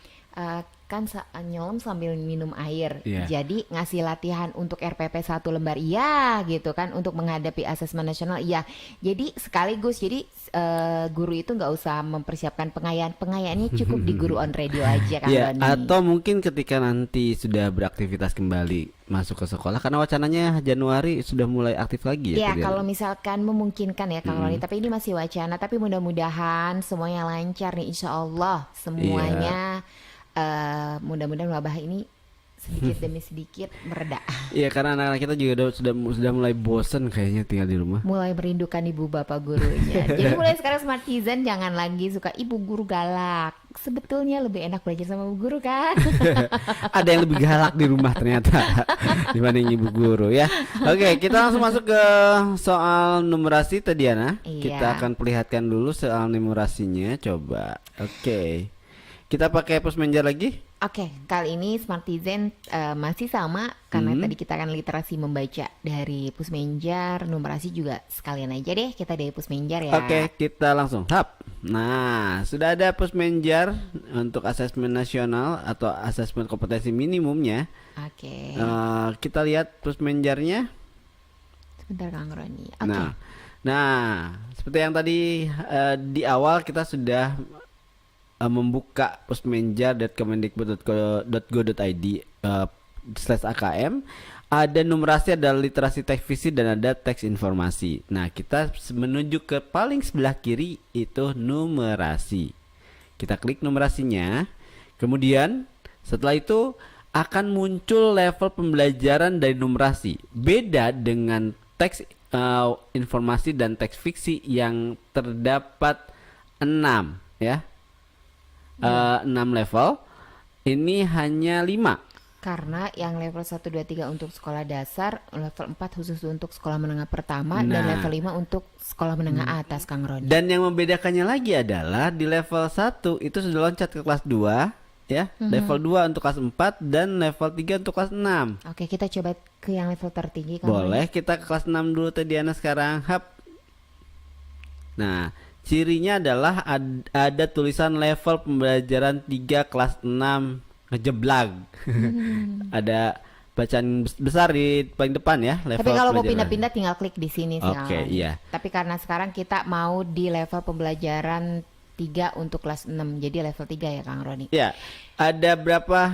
Speaker 1: kan nyelam sambil minum air. Jadi ngasih latihan untuk RPP 1 lembar iya gitu kan, untuk menghadapi Asesmen Nasional iya. Jadi sekaligus, jadi guru itu nggak usah mempersiapkan pengayaannya cukup di Guru on Radio aja kan.
Speaker 2: Atau mungkin ketika nanti sudah beraktivitas kembali masuk ke sekolah, karena wacananya Januari sudah mulai aktif lagi ya.
Speaker 1: Ya, kalau misalkan memungkinkan ya Kang Roni, tapi ini masih wacana, tapi mudah-mudahan semuanya lancar nih, insya Allah semuanya. Mudah-mudahan wabah ini sedikit demi sedikit mereda.
Speaker 2: Iya, karena anak-anak kita juga sudah mulai bosen kayaknya tinggal di rumah.
Speaker 1: Mulai merindukan ibu bapak gurunya. Jadi mulai sekarang Smartizen jangan lagi suka ibu guru galak. sebetulnya lebih enak belajar sama bu guru kan?
Speaker 2: Ada yang lebih galak di rumah ternyata dibanding ibu guru ya. Oke, kita langsung masuk ke soal numerasi tadi Diana.
Speaker 1: Iya.
Speaker 2: Kita akan perlihatkan dulu soal numerasinya. Coba. Oke. Kita pakai Postmanger lagi.
Speaker 1: Oke, kali ini Smartizen masih sama karena tadi kita akan literasi membaca dari Pusmenjar, numerasi juga sekalian aja deh kita dari Pusmenjar ya.
Speaker 2: Oke, kita langsung tap. Nah, sudah ada Postmanger untuk asesmen nasional atau asesmen kompetensi minimumnya.
Speaker 1: Oke.
Speaker 2: Kita lihat Postmenjarnya.
Speaker 1: Sebentar Kang Roni. Oke.
Speaker 2: Nah, seperti yang tadi di awal kita sudah membuka postmenjar.kemendikbud.go.id /AKM. Ada numerasi, ada literasi teks visi, dan ada teks informasi. Nah, kita menuju ke paling sebelah kiri itu numerasi. Kita klik numerasinya. Kemudian setelah itu akan muncul level pembelajaran dari numerasi. Beda dengan teks informasi dan teks fiksi yang terdapat 6 ya. 6 level. Ini hanya 5.
Speaker 1: Karena yang level 1, 2, 3 untuk sekolah dasar, level 4 khusus untuk sekolah menengah pertama, dan level 5 untuk sekolah menengah atas Kang Roni.
Speaker 2: Dan yang membedakannya lagi adalah di level 1 itu sudah loncat ke kelas 2 ya. Level 2 untuk kelas 4 dan level 3 untuk kelas 6.
Speaker 1: Oke, kita coba ke yang level tertinggi Kang
Speaker 2: Boleh,
Speaker 1: Roni.
Speaker 2: kita ke kelas 6 dulu tadi Diana sekarang. Hap. Nah, cirinya adalah ada tulisan level pembelajaran 3 kelas 6 ngejeblag. Ada bacaan besar di paling depan ya, level.
Speaker 1: Tapi kalau mau
Speaker 2: pembelajaran.
Speaker 1: pindah-pindah tinggal klik di sini sih Kang
Speaker 2: Oke,
Speaker 1: Roni.
Speaker 2: iya.
Speaker 1: Tapi karena sekarang kita mau di level pembelajaran 3 untuk kelas 6. Jadi level 3 ya Kang Roni.
Speaker 2: Ya, ada berapa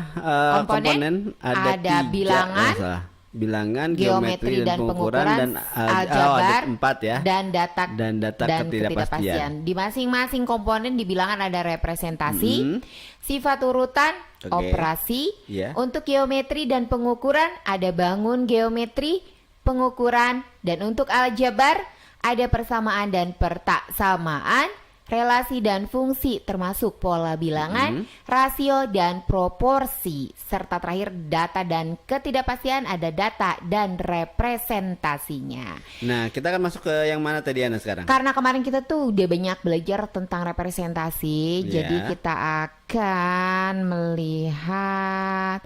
Speaker 2: komponen?
Speaker 1: Ada
Speaker 2: 3,
Speaker 1: bilangan,
Speaker 2: bilangan, geometri dan pengukuran, dan
Speaker 1: aljabar,
Speaker 2: ada 4 ya.
Speaker 1: dan data
Speaker 2: ketidakpastian.
Speaker 1: ketidakpastian. Di masing-masing komponen di bilangan ada representasi, sifat urutan, operasi.
Speaker 2: Yeah.
Speaker 1: Untuk geometri dan pengukuran ada bangun geometri, pengukuran, dan untuk aljabar ada persamaan dan pertaksamaan, relasi dan fungsi termasuk pola bilangan, rasio dan proporsi, serta terakhir data dan ketidakpastian ada data dan representasinya.
Speaker 2: Nah, kita akan masuk ke yang mana tadi Ana sekarang?
Speaker 1: Karena kemarin kita tuh udah banyak belajar tentang representasi, jadi kita akan melihat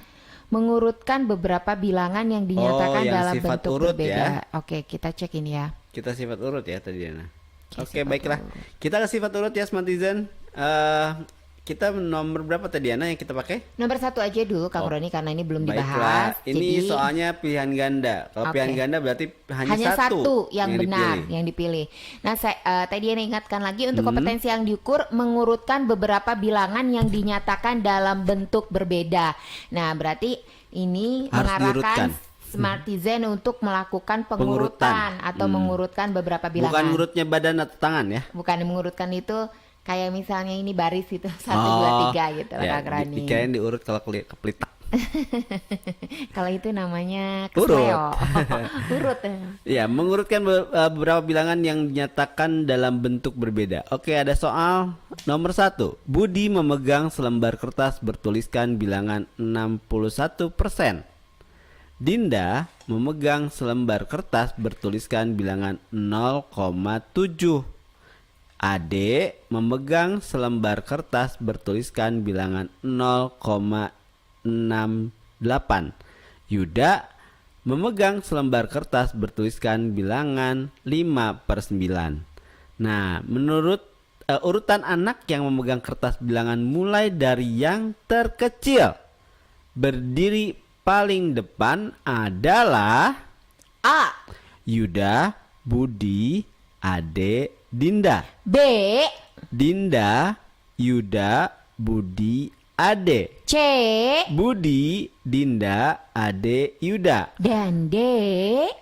Speaker 1: mengurutkan beberapa bilangan yang dinyatakan
Speaker 2: yang
Speaker 1: dalam
Speaker 2: sifat
Speaker 1: bentuk
Speaker 2: urut
Speaker 1: berbeda.
Speaker 2: ya.
Speaker 1: Oke, kita cek ini ya.
Speaker 2: Kita sifat urut ya tadi Ana. Oke,
Speaker 1: Oke,
Speaker 2: baiklah. Kita ke sifat urut ya, Smartizen. Kita nomor berapa tadi Ana yang kita pakai?
Speaker 1: Nomor 1 aja dulu Kang Roni karena ini belum
Speaker 2: Baiklah,
Speaker 1: dibahas.
Speaker 2: ini
Speaker 1: jadi
Speaker 2: soalnya pilihan ganda. Kalau
Speaker 1: Oke.
Speaker 2: pilihan ganda berarti
Speaker 1: hanya satu yang benar
Speaker 2: dipilih.
Speaker 1: yang dipilih. Nah, tadi Ana ingatkan lagi untuk kompetensi yang diukur mengurutkan beberapa bilangan yang dinyatakan dalam bentuk berbeda. Nah, berarti ini
Speaker 2: Harus
Speaker 1: mengarahkan
Speaker 2: diurutkan.
Speaker 1: Smartizen untuk melakukan pengurutan atau mengurutkan beberapa bilangan.
Speaker 2: Bukan ngurutnya badan atau tangan ya.
Speaker 1: Bukan mengurutkan itu kayak misalnya ini baris itu 1, 2, 3 gitu
Speaker 2: Ya,
Speaker 1: Kak Rani.
Speaker 2: dikirain diurut kalau kepelitak.
Speaker 1: Kalau itu namanya
Speaker 2: Urut.
Speaker 1: kesleo. Urut.
Speaker 2: Ya, mengurutkan beberapa bilangan yang dinyatakan dalam bentuk berbeda. Oke, ada soal nomor 1. Budi memegang selembar kertas bertuliskan bilangan 61%. Dinda memegang selembar kertas bertuliskan bilangan 0,7. Ade memegang selembar kertas bertuliskan bilangan 0,68. Yuda memegang selembar kertas bertuliskan bilangan 5/9. Nah, menurut urutan anak yang memegang kertas bilangan mulai dari yang terkecil, berdiri paling depan adalah
Speaker 1: A.
Speaker 2: Yuda, Budi, Ade, Dinda.
Speaker 1: B.
Speaker 2: Dinda, Yuda, Budi, Ade.
Speaker 1: C.
Speaker 2: Budi, Dinda, Ade, Yuda.
Speaker 1: Dan D.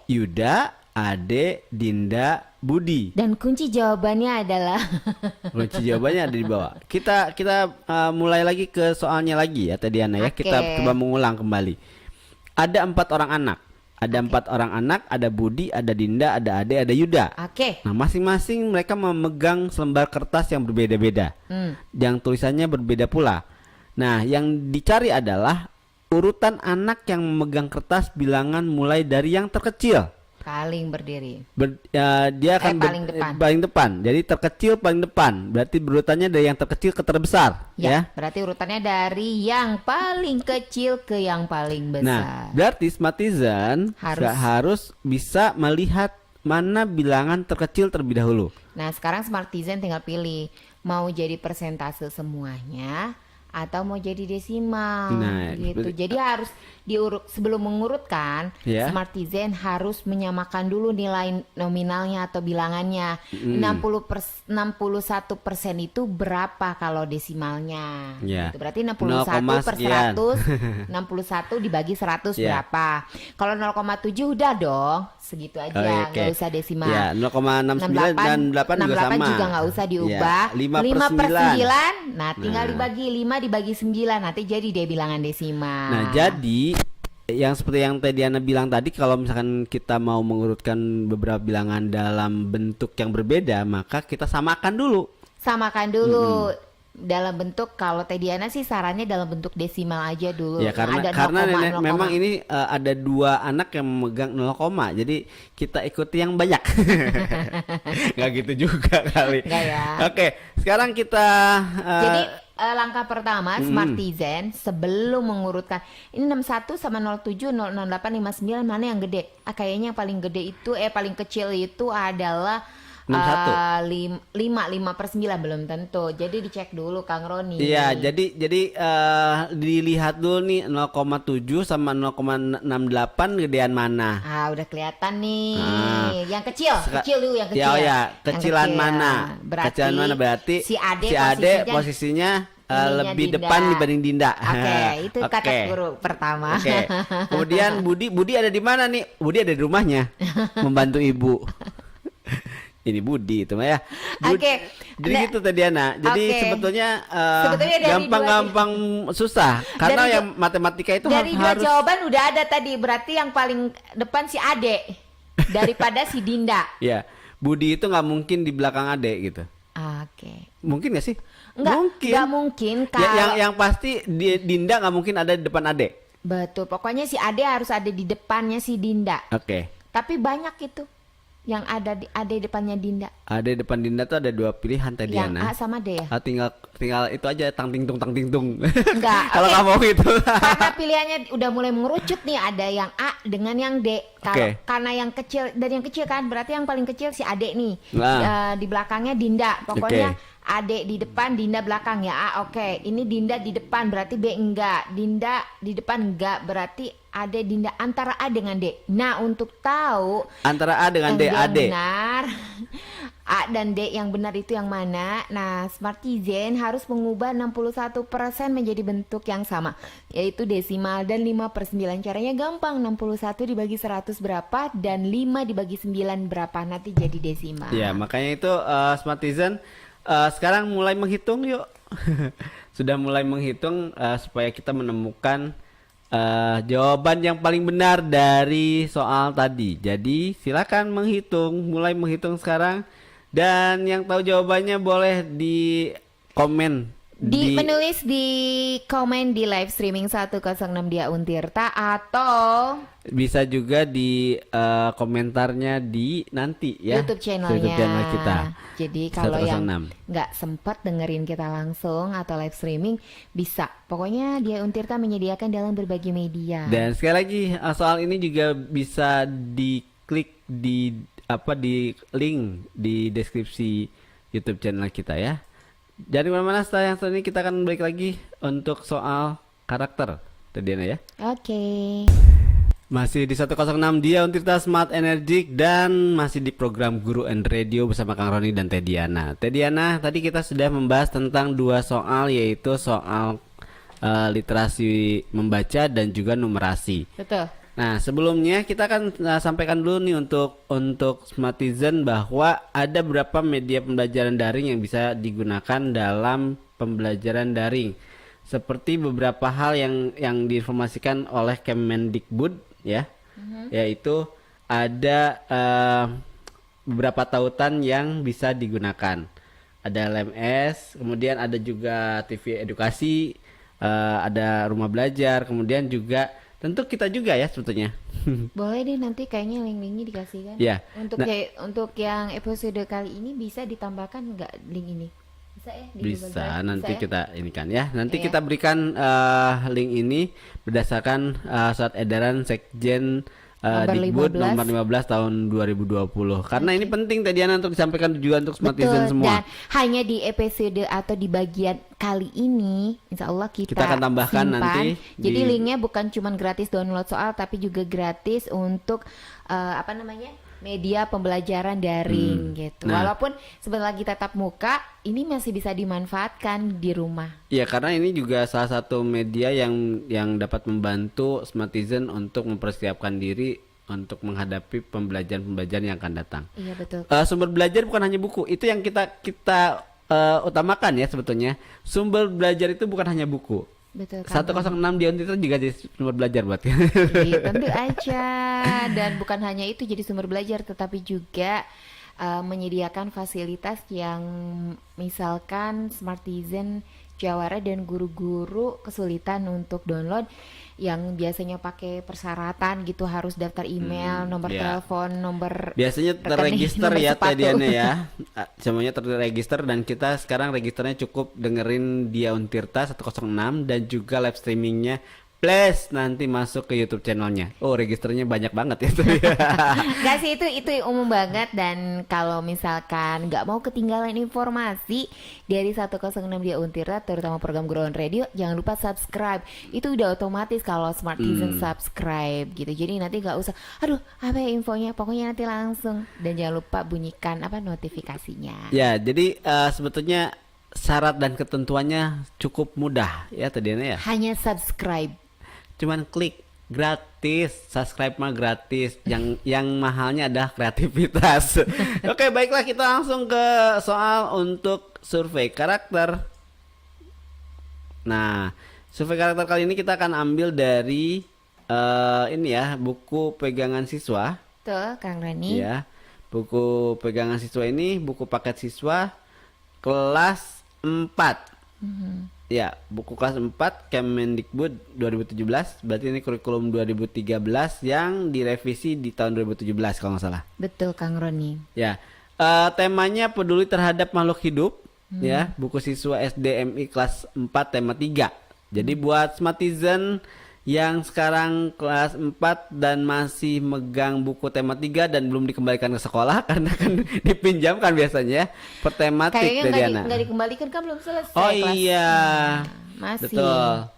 Speaker 2: Yuda, Ade, Dinda, Budi.
Speaker 1: Dan kunci jawabannya adalah
Speaker 2: Kunci jawabannya ada di bawah. Kita mulai lagi ke soalnya lagi ya tadi Ana ya.
Speaker 1: Oke.
Speaker 2: Kita coba mengulang kembali. Ada 4 orang anak. Ada 4 orang anak, ada Budi, ada Dinda, ada Ade, ada Yuda.
Speaker 1: Oke.
Speaker 2: Nah, masing-masing mereka memegang selembar kertas yang berbeda-beda, yang tulisannya berbeda pula. Nah, yang dicari adalah urutan anak yang memegang kertas bilangan mulai dari yang terkecil.
Speaker 1: Paling berdiri.
Speaker 2: Dia akan
Speaker 1: paling depan.
Speaker 2: paling depan. Jadi terkecil paling depan. Berarti berurutannya dari yang terkecil ke terbesar. Ya.
Speaker 1: Berarti urutannya dari yang paling kecil ke yang paling besar.
Speaker 2: Nah, berarti Smartizen harus bisa melihat mana bilangan terkecil terlebih dahulu.
Speaker 1: Nah, sekarang Smartizen tinggal pilih mau jadi persentase semuanya atau mau jadi desimal,
Speaker 2: Nah,
Speaker 1: gitu. Jadi harus sebelum mengurutkan, Smartizen harus menyamakan dulu nilai nominalnya atau bilangannya. 61% itu berapa kalau desimalnya? Gitu. Berarti 61 per 100, 61 dibagi 100 berapa? Kalau 0,7 udah dong, segitu aja, nggak usah desimal.
Speaker 2: Ya, 0,69 dan 8 juga sama.
Speaker 1: Juga nggak usah diubah.
Speaker 2: 5
Speaker 1: per 9, nah tinggal dibagi 5 dibagi 9, nanti jadi deh bilangan desimal.
Speaker 2: Nah, jadi yang seperti yang tadi Diana bilang tadi, kalau misalkan kita mau mengurutkan beberapa bilangan dalam bentuk yang berbeda, maka kita samakan dulu.
Speaker 1: Dalam bentuk, kalau Teh Diana sih sarannya dalam bentuk desimal aja dulu.
Speaker 2: Ya, karena memang ini ada 2 anak yang memegang 0, jadi kita ikuti yang banyak. Nggak gitu juga kali.
Speaker 1: Nggak ya.
Speaker 2: Oke, sekarang kita
Speaker 1: jadi langkah pertama Smartizen sebelum mengurutkan ini 61 sama 07, 008, 59 mana yang gede? Kayaknya yang paling gede itu paling kecil itu adalah 5 per 9 belum tentu. Jadi dicek dulu Kang Roni.
Speaker 2: Iya, jadi dilihat dulu nih 0,7 sama 0,68 gedean mana.
Speaker 1: Udah kelihatan nih. Yang kecil dulu yang kecil.
Speaker 2: Kecilan mana? Kecilan mana berarti si Ade posisinya lebih
Speaker 1: Dinda.
Speaker 2: depan dibanding Dinda.
Speaker 1: Itu kata guru pertama.
Speaker 2: Kemudian Budi ada di mana nih? Budi ada di rumahnya membantu ibu. Ini Budi itu mah ya. Jadi gitu tadi Diana. Jadi sebetulnya gampang-gampang susah karena yang matematika itu
Speaker 1: dari
Speaker 2: harus.
Speaker 1: Dari 2 jawaban udah ada tadi. Berarti yang paling depan si Ade daripada si Dinda.
Speaker 2: Ya, Budi itu nggak mungkin di belakang Ade gitu. Mungkin nggak sih?
Speaker 1: Nggak mungkin.
Speaker 2: Yang pasti Dinda nggak mungkin ada di depan Ade.
Speaker 1: Betul. Pokoknya si Ade harus ada di depannya si Dinda. Tapi banyak itu yang ada di depannya Dinda.
Speaker 2: Ada di depan Dinda tuh ada 2 pilihan tadi Diana.
Speaker 1: Yang A sama D ya?
Speaker 2: Tinggal itu aja tang ting tung.
Speaker 1: Enggak.
Speaker 2: Kalau kamu itu.
Speaker 1: Karena pilihannya udah mulai mengerucut nih, ada yang A dengan yang D. Karena yang kecil dari yang kecil kan, berarti yang paling kecil si Ade nih. Di belakangnya Dinda. Pokoknya Ade di depan, Dinda belakang ya. Ini Dinda di depan berarti B enggak. Dinda di depan enggak berarti Ade Dinda, antara A dengan D. Nah, untuk tahu
Speaker 2: antara A dengan D, Ade.
Speaker 1: Benar. A dan D yang benar itu yang mana? Nah, Smartizen harus mengubah 61% menjadi bentuk yang sama, yaitu desimal dan 5 per 9. Caranya gampang, 61 dibagi 100 berapa dan 5 dibagi 9 berapa, nanti jadi desimal.
Speaker 2: Ya, makanya itu Smartizen sekarang mulai menghitung yuk. Sudah mulai menghitung supaya kita menemukan jawaban yang paling benar dari soal tadi. Jadi silakan mulai menghitung sekarang. Dan yang tahu jawabannya boleh di komen.
Speaker 1: Menulis di komen di live streaming 106 Dia Untirta, atau
Speaker 2: bisa juga di komentarnya di nanti ya
Speaker 1: YouTube channel
Speaker 2: kita.
Speaker 1: Jadi kalau yang nggak sempat dengerin kita langsung atau live streaming, bisa. Pokoknya Dia Untirta menyediakan dalam berbagai media.
Speaker 2: Dan sekali lagi soal ini juga bisa diklik di link di deskripsi YouTube channel kita ya. Jadi mana-mana, setelah ini kita akan balik lagi untuk soal karakter tadi ya. Masih di 106 Dia Untirta Smart Energik dan masih di program Guru and Radio bersama Kang Roni dan Teh Diana. Teh Diana, tadi kita sudah membahas tentang 2 soal, yaitu soal literasi membaca dan juga numerasi.
Speaker 1: Betul.
Speaker 2: Nah, sebelumnya kita akan sampaikan dulu nih untuk Smartizen bahwa ada beberapa media pembelajaran daring yang bisa digunakan dalam pembelajaran daring. Seperti beberapa hal yang diinformasikan oleh Kemendikbud ya. yaitu ada beberapa tautan yang bisa digunakan. Ada LMS, kemudian ada juga TV edukasi, ada rumah belajar, kemudian juga tentu kita juga ya sebetulnya.
Speaker 1: Boleh deh nanti kayaknya link-linknya dikasihkan.
Speaker 2: Ya.
Speaker 1: Untuk
Speaker 2: Nah,
Speaker 1: untuk yang episode kali ini bisa ditambahkan nggak link ini? Bisa ya di Google
Speaker 2: bisa
Speaker 1: Drive?
Speaker 2: nanti
Speaker 1: Bisa ya?
Speaker 2: kita ini kan ya. Nanti
Speaker 1: Iya.
Speaker 2: kita berikan link ini berdasarkan surat edaran Sekjen
Speaker 1: Nomor
Speaker 2: Dikbud
Speaker 1: 15.
Speaker 2: nomor 15 tahun 2020. Karena ini penting tadi Diana untuk disampaikan juga untuk
Speaker 1: Betul,
Speaker 2: netizen semua.
Speaker 1: dan hanya di episode atau di bagian kali ini, insya Allah kita
Speaker 2: Kita akan tambahkan
Speaker 1: simpan.
Speaker 2: nanti
Speaker 1: Jadi
Speaker 2: di-
Speaker 1: linknya bukan cuma gratis download soal, tapi juga gratis untuk apa namanya media pembelajaran daring gitu.
Speaker 2: Nah.
Speaker 1: Walaupun sebentar lagi tatap muka, ini masih bisa dimanfaatkan di rumah.
Speaker 2: Ya karena ini juga salah satu media yang dapat membantu Smartizen untuk mempersiapkan diri untuk menghadapi pembelajaran yang akan datang.
Speaker 1: Iya betul.
Speaker 2: Sumber belajar bukan hanya buku, itu yang kita utamakan ya sebetulnya. Sumber belajar itu bukan hanya buku.
Speaker 1: Betul kan?
Speaker 2: 106 di itu juga jadi sumber belajar buat
Speaker 1: Iya, tentu aja, dan bukan hanya itu jadi sumber belajar, tetapi juga menyediakan fasilitas yang misalkan Smartizen Jawara dan guru-guru kesulitan untuk download yang biasanya pakai persyaratan gitu, harus daftar email, nomor
Speaker 2: ya.
Speaker 1: telepon, nomor
Speaker 2: Biasanya
Speaker 1: rekening,
Speaker 2: terregister
Speaker 1: nomor
Speaker 2: ya
Speaker 1: sepatu.
Speaker 2: Diana ya. Semuanya terregister dan kita sekarang registernya cukup dengerin Dia Untirta 106 dan juga live streamingnya. Plus nanti masuk ke YouTube channelnya. Oh registernya banyak banget itu.
Speaker 1: Gak sih, itu umum banget. Dan kalau misalkan nggak mau ketinggalan informasi dari 106 Dia Untirta, terutama program Guru on Radio, jangan lupa subscribe. Itu udah otomatis kalau Smartizen subscribe gitu. Jadi nanti nggak usah, aduh apa ya infonya, pokoknya nanti langsung. Dan jangan lupa bunyikan notifikasinya.
Speaker 2: Ya jadi sebetulnya syarat dan ketentuannya cukup mudah ya Diana ya.
Speaker 1: Hanya subscribe.
Speaker 2: Cuman klik gratis, subscribe mah gratis. Yang mahalnya adalah kreativitas. Oke, baiklah kita langsung ke soal untuk survei karakter. Nah, survei karakter kali ini kita akan ambil dari ini ya, buku pegangan siswa.
Speaker 1: Tuh, Kang Rani.
Speaker 2: Ya. Buku pegangan siswa ini buku paket siswa kelas 4. Ya, buku kelas 4 Kemendikbud 2017. Berarti ini kurikulum 2013 yang direvisi di tahun 2017 kalau nggak salah.
Speaker 1: Betul, Kang Roni.
Speaker 2: Ya, temanya peduli terhadap makhluk hidup. Ya, buku siswa SDMI kelas 4 tema 3. Jadi buat Smartizen yang sekarang kelas 4 dan masih megang buku tema 3 dan belum dikembalikan ke sekolah karena kan dipinjamkan biasanya per tematik
Speaker 1: Kayaknya
Speaker 2: Diana.
Speaker 1: nggak dikembalikan kan, belum selesai.
Speaker 2: Oh
Speaker 1: kelas.
Speaker 2: iya,
Speaker 1: Masih.
Speaker 2: betul.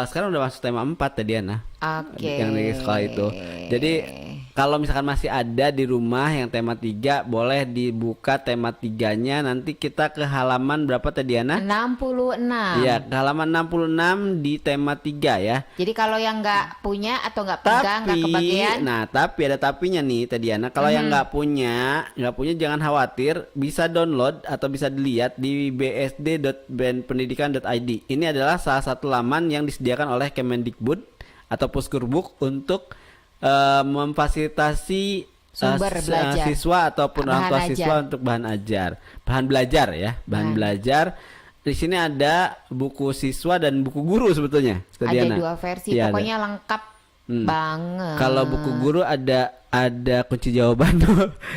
Speaker 2: Sekarang udah masuk tema 4 tadi Diana.
Speaker 1: Oke.
Speaker 2: Yang di sekolah itu. Jadi kalau misalkan masih ada di rumah yang tema 3, boleh dibuka tema 3-nya. Nanti kita ke halaman berapa tadi Diana?
Speaker 1: 66.
Speaker 2: Iya, ke halaman 66 di tema 3 ya.
Speaker 1: Jadi kalau yang nggak punya atau nggak pegang, nggak kebagian,
Speaker 2: Tapi ada tapinya nih tadi Diana. Kalau yang nggak punya jangan khawatir, bisa download atau bisa dilihat di bsd.pendidikan.id. Ini adalah salah satu laman yang disediakan oleh Kemendikbud atau Puskurbuk untuk memfasilitasi
Speaker 1: Sumber belajar.
Speaker 2: siswa ataupun orang tua
Speaker 1: Bahan
Speaker 2: siswa
Speaker 1: ajar.
Speaker 2: untuk bahan belajar ya, bahan belajar. Di sini ada buku siswa dan buku guru sebetulnya.
Speaker 1: ada
Speaker 2: Diana.
Speaker 1: 2 versi.
Speaker 2: Iya, ada.
Speaker 1: Pokoknya lengkap banget.
Speaker 2: Kalau buku guru ada kunci jawaban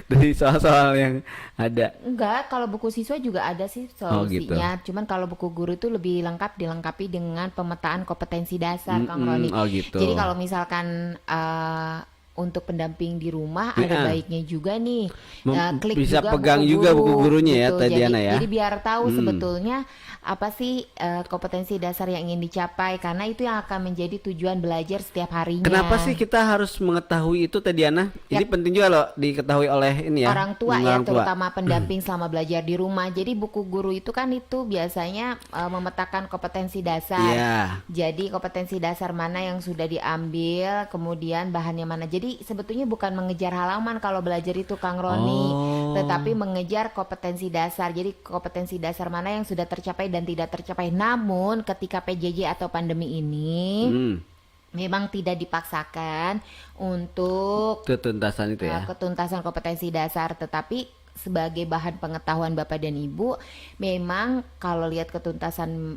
Speaker 2: dari soal-soal yang ada.
Speaker 1: Enggak, kalau buku siswa juga ada sih
Speaker 2: Oh, gitu.
Speaker 1: solusinya. Cuman kalau buku guru itu lebih lengkap, dilengkapi dengan pemetaan kompetensi dasar, Kang Roni.
Speaker 2: Oh gitu.
Speaker 1: Jadi kalau misalkan untuk pendamping di rumah ada baiknya juga nih klik
Speaker 2: bisa
Speaker 1: juga
Speaker 2: pegang
Speaker 1: buku
Speaker 2: juga
Speaker 1: guru,
Speaker 2: buku gurunya ya,
Speaker 1: gitu.
Speaker 2: Teh Diana ya.
Speaker 1: Jadi biar tahu sebetulnya apa sih kompetensi dasar yang ingin dicapai, karena itu yang akan menjadi tujuan belajar setiap harinya.
Speaker 2: Kenapa sih kita harus mengetahui itu Teh Diana? Ini penting juga loh diketahui oleh ini ya.
Speaker 1: orang tua ya,
Speaker 2: orang tua.
Speaker 1: terutama pendamping selama belajar di rumah. Jadi buku guru itu kan itu biasanya memetakan kompetensi dasar.
Speaker 2: Iya.
Speaker 1: Jadi kompetensi dasar mana yang sudah diambil, kemudian bahannya mana. Jadi sebetulnya bukan mengejar halaman kalau belajar itu, Kang Roni, tetapi mengejar kompetensi dasar. Jadi kompetensi dasar mana yang sudah tercapai dan tidak tercapai. Namun ketika PJJ atau pandemi ini memang tidak dipaksakan untuk
Speaker 2: Ketuntasan itu ya.
Speaker 1: ketuntasan kompetensi dasar, tetapi sebagai bahan pengetahuan Bapak dan Ibu, memang kalau lihat ketuntasan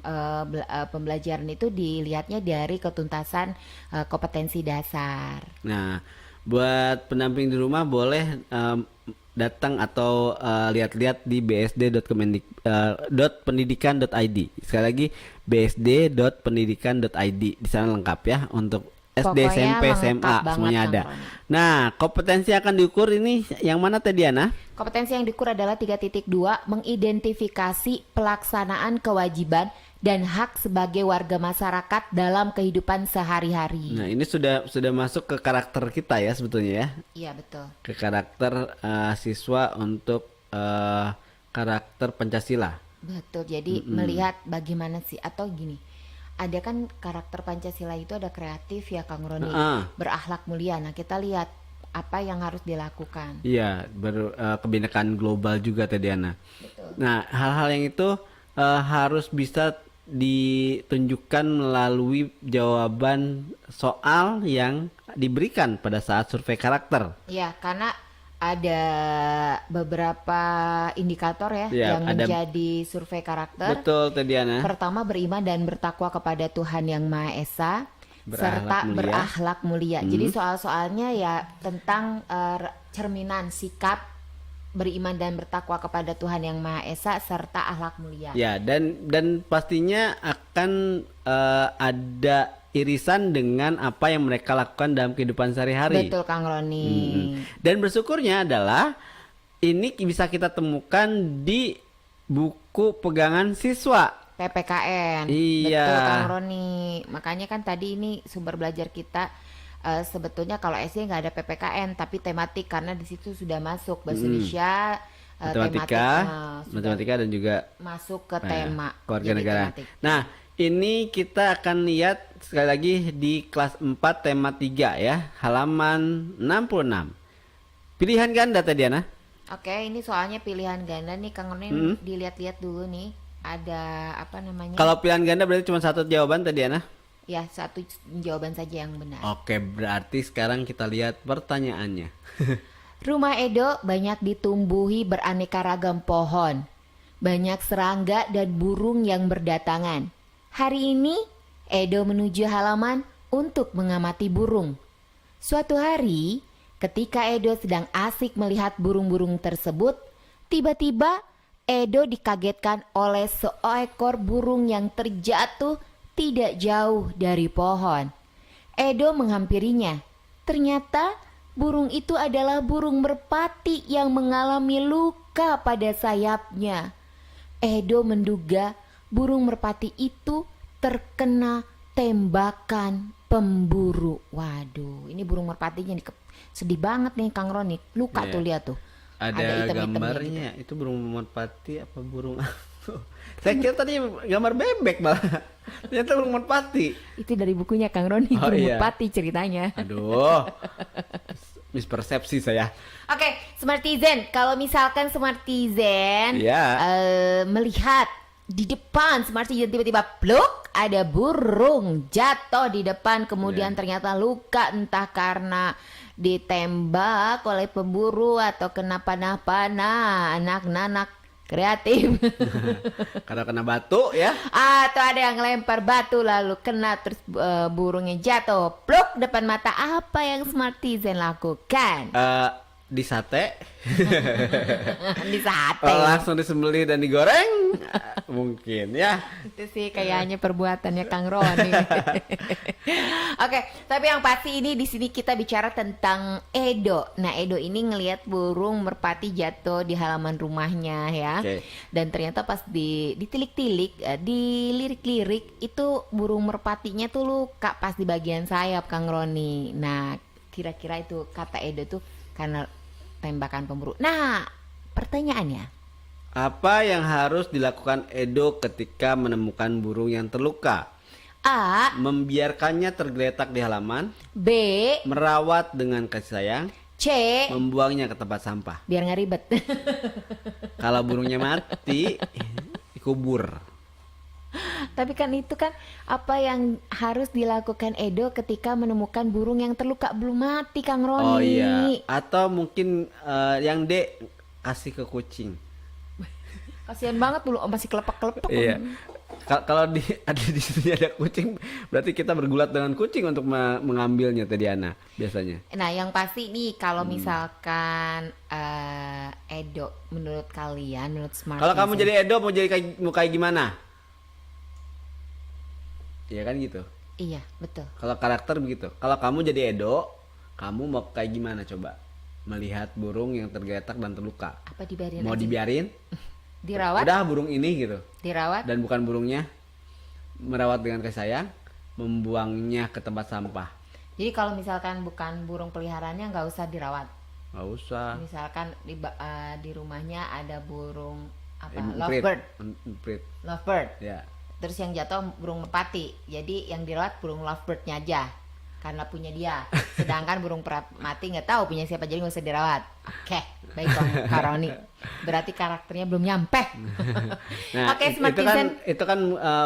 Speaker 1: pembelajaran itu dilihatnya dari ketuntasan kompetensi dasar.
Speaker 2: Nah, buat pendamping di rumah boleh datang atau lihat-lihat di bsd.pendidikan.id. Sekali lagi bsd.pendidikan.id. Di sana lengkap ya untuk SD,
Speaker 1: Pokoknya
Speaker 2: SMP,
Speaker 1: lengkap
Speaker 2: SMA
Speaker 1: banget,
Speaker 2: semuanya
Speaker 1: Kang
Speaker 2: ada.
Speaker 1: Roni.
Speaker 2: Nah, kompetensi yang akan diukur ini yang mana Teh Diana?
Speaker 1: Kompetensi yang diukur adalah 3.2, mengidentifikasi pelaksanaan kewajiban dan hak sebagai warga masyarakat dalam kehidupan sehari-hari.
Speaker 2: Nah, ini sudah masuk ke karakter kita ya sebetulnya ya.
Speaker 1: Iya, betul.
Speaker 2: Ke karakter siswa untuk karakter Pancasila.
Speaker 1: Betul. Jadi melihat bagaimana sih, atau gini. Ada kan karakter Pancasila itu ada kreatif ya Kang Roni, berakhlak mulia. Nah, kita lihat apa yang harus dilakukan.
Speaker 2: Iya, kebinekaan global juga Teh Diana.
Speaker 1: Betul.
Speaker 2: Nah, hal-hal yang itu harus bisa ditunjukkan melalui jawaban soal yang diberikan pada saat survei karakter.
Speaker 1: Ya, karena ada beberapa indikator ya yang
Speaker 2: ada,
Speaker 1: menjadi survei karakter.
Speaker 2: Betul, Teh Diana.
Speaker 1: Pertama, beriman dan bertakwa kepada Tuhan Yang Maha Esa, serta berakhlak mulia. Jadi soal-soalnya ya tentang cerminan sikap beriman dan bertakwa kepada Tuhan Yang Maha Esa serta akhlak mulia.
Speaker 2: Ya, dan pastinya akan ada irisan dengan apa yang mereka lakukan dalam kehidupan sehari-hari.
Speaker 1: Betul, Kang Roni.
Speaker 2: Dan bersyukurnya adalah ini bisa kita temukan di buku pegangan siswa
Speaker 1: PPKN.
Speaker 2: Iya.
Speaker 1: Betul, Kang Roni. Makanya kan tadi ini sumber belajar kita sebetulnya kalau SD nggak ada PPKN tapi tematik, karena di situ sudah masuk bahasa Indonesia,
Speaker 2: matematika dan juga
Speaker 1: masuk ke tema
Speaker 2: keluarga negara.
Speaker 1: Tematik.
Speaker 2: Nah, ini kita akan lihat sekali lagi di kelas 4 tema 3 ya, halaman 66. Pilihan ganda Teh Diana.
Speaker 1: Oke, ini soalnya pilihan ganda nih Kang Roni, dilihat-lihat dulu nih. Ada apa namanya?
Speaker 2: Kalau pilihan ganda berarti cuma satu jawaban Teh Diana?
Speaker 1: Ya, satu jawaban saja yang benar.
Speaker 2: Oke, berarti sekarang kita lihat pertanyaannya.
Speaker 1: Rumah Edo banyak ditumbuhi beraneka ragam pohon. Banyak serangga dan burung yang berdatangan. Hari ini, Edo menuju halaman untuk mengamati burung. Suatu hari, ketika Edo sedang asik melihat burung-burung tersebut, tiba-tiba Edo dikagetkan oleh seekor burung yang terjatuh tidak jauh dari pohon. Edo menghampirinya. Ternyata burung itu adalah burung merpati yang mengalami luka pada sayapnya. Edo menduga burung merpati itu terkena tembakan pemburu. Waduh, ini burung merpatinya sedih banget nih Kang Roni. Luka tuh, lihat tuh.
Speaker 2: Ada gambarnya gitu. Itu burung merpati apa burung saya kira tadi gambar bebek malah. Ternyata burung merpati. Itu
Speaker 1: dari bukunya Kang Roni, burung merpati ceritanya.
Speaker 2: Aduh, mispersepsi saya.
Speaker 1: Oke, Smartizen. Kalau misalkan Smartizen melihat di depan Smartizen tiba-tiba pluk, ada burung jatuh di depan, kemudian ternyata luka entah karena ditembak oleh pemburu atau kenapa-napa. Nah, anak-anak kreatif.
Speaker 2: Karena kena batu ya.
Speaker 1: Atau ada yang lempar batu lalu kena terus burungnya jatuh pluk depan mata. Apa yang Smartizen lakukan?
Speaker 2: Di sate.
Speaker 1: Di sate.
Speaker 2: Langsung disembelih dan digoreng. Mungkin ya.
Speaker 1: Itu sih kayaknya perbuatannya Kang Roni. Oke, tapi yang pasti ini di sini kita bicara tentang Edo. Nah, Edo ini ngelihat burung merpati jatuh di halaman rumahnya ya. Dan ternyata pas ditilik-tilik, dilirik-lirik itu burung merpatinya tuh luka pas di bagian sayap Kang Roni. Nah, kira-kira itu kata Edo tuh karena tembakan pemburu. Nah, pertanyaannya,
Speaker 2: apa yang harus dilakukan Edo ketika menemukan burung yang terluka?
Speaker 1: A.
Speaker 2: Membiarkannya tergeletak di halaman.
Speaker 1: B.
Speaker 2: Merawat dengan kasih sayang.
Speaker 1: C.
Speaker 2: Membuangnya ke tempat sampah.
Speaker 1: Biar nggak ribet.
Speaker 2: Kalau burungnya mati, dikubur.
Speaker 1: Tapi kan itu kan apa yang harus dilakukan Edo ketika menemukan burung yang terluka belum mati, Kang Roni.
Speaker 2: Oh iya, atau mungkin yang D kasih ke kucing.
Speaker 1: Kasihan banget dulu, masih kelepek-kelepek.
Speaker 2: Iya. Kalau di ada di sini ada kucing, berarti kita bergulat dengan kucing untuk mengambilnya, Teh Diana biasanya.
Speaker 1: Nah, yang pasti nih kalau misalkan Edo, menurut kalian, menurut Smart
Speaker 2: Kalau kamu
Speaker 1: Design-
Speaker 2: jadi Edo mau kayak gimana? Iya kan gitu.
Speaker 1: Iya, betul.
Speaker 2: Kalau karakter begitu. Kalau kamu jadi Edo, kamu mau kayak gimana coba? Melihat burung yang tergeletak dan terluka.
Speaker 1: Apa dibiarin
Speaker 2: Mau
Speaker 1: aja?
Speaker 2: dibiarin?
Speaker 1: Dirawat?
Speaker 2: Udah burung ini gitu.
Speaker 1: Dirawat?
Speaker 2: Dan bukan burungnya, merawat dengan kasih sayang, membuangnya ke tempat sampah.
Speaker 1: Jadi kalau misalkan bukan burung peliharaannya nggak usah dirawat.
Speaker 2: Nggak usah.
Speaker 1: Misalkan di rumahnya ada burung apa?
Speaker 2: Emprit.
Speaker 1: Lovebird.
Speaker 2: Emprit.
Speaker 1: Lovebird.
Speaker 2: Ya.
Speaker 1: Terus yang jatuh burung merpati. Jadi yang dirawat burung lovebird-nya aja. Karena punya dia. Sedangkan burung mati nggak tahu punya siapa, jadi nggak usah dirawat. Oke, baik Kak Roni. Berarti karakternya belum nyampe.
Speaker 2: Nah,
Speaker 1: Oke, Smart Tizen.
Speaker 2: itu kan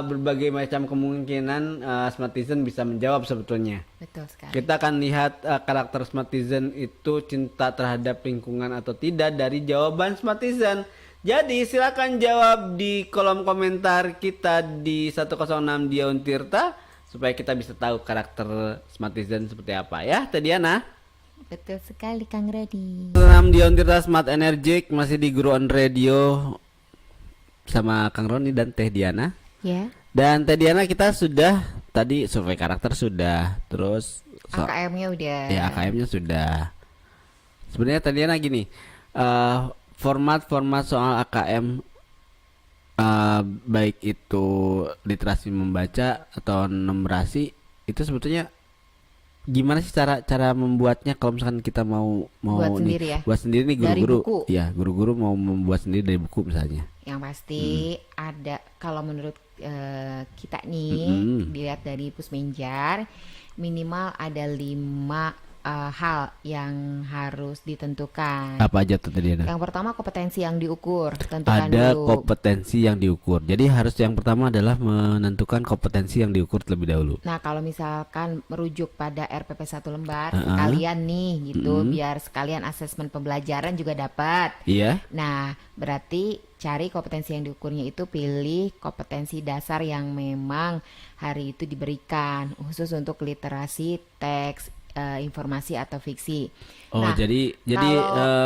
Speaker 2: berbagai macam kemungkinan Smart Tizen bisa menjawab sebetulnya.
Speaker 1: Betul sekali.
Speaker 2: Kita akan lihat karakter Smart Tizen itu cinta terhadap lingkungan atau tidak dari jawaban Smart Tizen. Jadi silakan jawab di kolom komentar kita di 106 Dion Tirta supaya kita bisa tahu karakter Smart Tizen seperti apa ya, Teh Diana.
Speaker 1: Betul sekali Kang Redi.
Speaker 2: 106 Dion Tirta Smart Energic masih di Guru on Radio sama Kang Roni dan Teh Diana.
Speaker 1: Ya.
Speaker 2: Dan Teh Diana kita sudah tadi survei karakter sudah, terus
Speaker 1: AKM-nya udah.
Speaker 2: ya AKM-nya sudah. Sebenarnya Teh Diana gini, format-format soal AKM baik itu literasi membaca atau numerasi itu sebetulnya gimana sih cara membuatnya kalau misalkan kita mau
Speaker 1: Buat sendiri ya?
Speaker 2: buat sendiri nih
Speaker 1: Dari
Speaker 2: guru-guru
Speaker 1: buku?
Speaker 2: ya guru-guru mau membuat sendiri dari buku misalnya.
Speaker 1: Yang pasti ada, kalau menurut kita nih dilihat dari Pusmenjar, minimal ada 5 hal yang harus ditentukan.
Speaker 2: Apa aja tuh tadi ada?
Speaker 1: Yang pertama kompetensi yang diukur, tentukan
Speaker 2: Ada
Speaker 1: dulu.
Speaker 2: kompetensi yang diukur. Jadi harus yang pertama adalah menentukan kompetensi yang diukur terlebih dahulu.
Speaker 1: Nah, kalau misalkan merujuk pada RPP 1 lembar sekalian nih gitu, biar sekalian asesmen pembelajaran juga dapat.
Speaker 2: Iya.
Speaker 1: Nah, berarti cari kompetensi yang diukurnya itu pilih kompetensi dasar yang memang hari itu diberikan khusus untuk literasi teks, informasi atau fiksi.
Speaker 2: Oh,
Speaker 1: Nah,
Speaker 2: jadi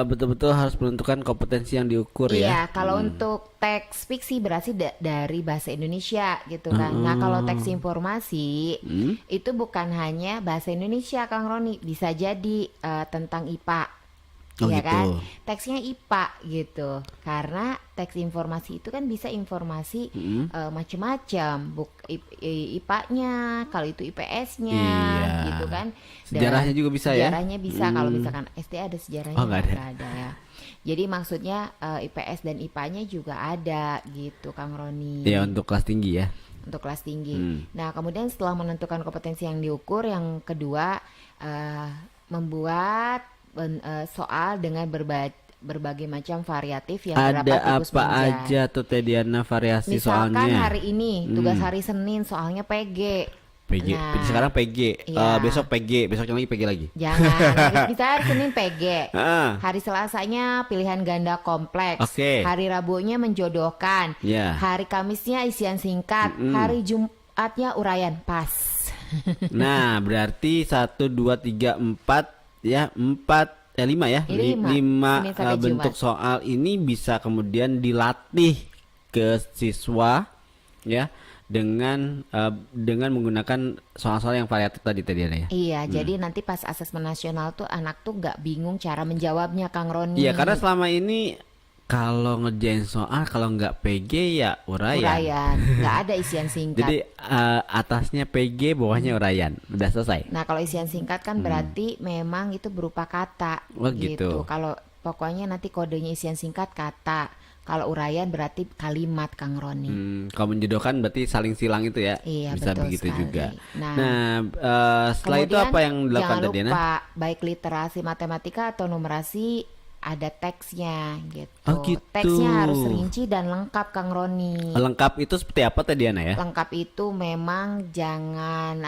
Speaker 2: betul-betul harus menentukan kompetensi yang diukur ya.
Speaker 1: iya, kalau untuk teks fiksi berarti dari bahasa Indonesia gitu kan. Nah, kalau teks informasi itu bukan hanya bahasa Indonesia, Kang Roni, bisa jadi tentang IPA.
Speaker 2: Oh,
Speaker 1: Ya
Speaker 2: gitu.
Speaker 1: kan? Teksnya IPA gitu. Karena teks informasi itu kan bisa informasi macam-macam. IPA-nya, kalau itu IPS-nya
Speaker 2: Iya.
Speaker 1: gitu kan. Dan
Speaker 2: Sejarahnya juga bisa ya?
Speaker 1: Sejarahnya bisa, kalau misalkan SD ada sejarahnya,
Speaker 2: Oh, nggak ada.
Speaker 1: nggak ada ya. Jadi maksudnya IPS dan IPA-nya juga ada gitu, Kang Roni.
Speaker 2: Ya untuk kelas tinggi ya.
Speaker 1: Untuk kelas tinggi. Nah, kemudian setelah menentukan kompetensi yang diukur, yang kedua membuat soal dengan berbagai macam variatif yang
Speaker 2: Ada
Speaker 1: terdapat di
Speaker 2: apa
Speaker 1: Pusmenjar.
Speaker 2: aja tuh Teh Diana variasi
Speaker 1: Misalkan
Speaker 2: soalnya?
Speaker 1: hari ini tugas hari Senin soalnya PG.
Speaker 2: PG.
Speaker 1: Nah,
Speaker 2: Sekarang PG.
Speaker 1: iya.
Speaker 2: Besok PG. Besoknya lagi PG lagi.
Speaker 1: Jangan, bisa hari Senin PG.
Speaker 2: Ah.
Speaker 1: Hari Selasanya pilihan ganda kompleks.
Speaker 2: Oke.
Speaker 1: Hari Rabunya menjodohkan.
Speaker 2: Ya.
Speaker 1: Hari Kamisnya isian singkat. Hari Jumatnya uraian pas.
Speaker 2: Nah, berarti 1 2 3 4 ya, 5 ya.
Speaker 1: Ini lima.
Speaker 2: Lima
Speaker 1: Senin sampai
Speaker 2: bentuk
Speaker 1: Jumat.
Speaker 2: soal ini bisa kemudian dilatih ke siswa ya dengan menggunakan soal-soal yang variatif tadi ya.
Speaker 1: Iya, jadi nanti pas asesmen nasional tuh anak tuh nggak bingung cara menjawabnya, Kang Roni.
Speaker 2: Iya, karena selama ini kalau ngerjain soal kalau nggak PG ya uraian.
Speaker 1: nggak ada isian singkat.
Speaker 2: Jadi atasnya PG, bawahnya uraian. Udah selesai.
Speaker 1: Nah, kalau isian singkat kan berarti memang itu berupa kata.
Speaker 2: Oh, gitu.
Speaker 1: Kalau pokoknya nanti kodenya isian singkat kata. Kalau uraian berarti kalimat, Kang Roni.
Speaker 2: Kalau menjodohkan berarti saling silang itu ya.
Speaker 1: Iya,
Speaker 2: Bisa
Speaker 1: betul
Speaker 2: begitu
Speaker 1: sekali.
Speaker 2: juga.
Speaker 1: Nah,
Speaker 2: Setelah itu
Speaker 1: Kemudian
Speaker 2: apa yang dilakukan
Speaker 1: jangan
Speaker 2: tadi,
Speaker 1: lupa baik literasi matematika atau numerasi ada teksnya gitu.
Speaker 2: Oh, gitu.
Speaker 1: Teksnya harus rinci dan lengkap Kang Roni.
Speaker 2: Lengkap itu seperti apa tadi Diana ya?
Speaker 1: Lengkap itu memang jangan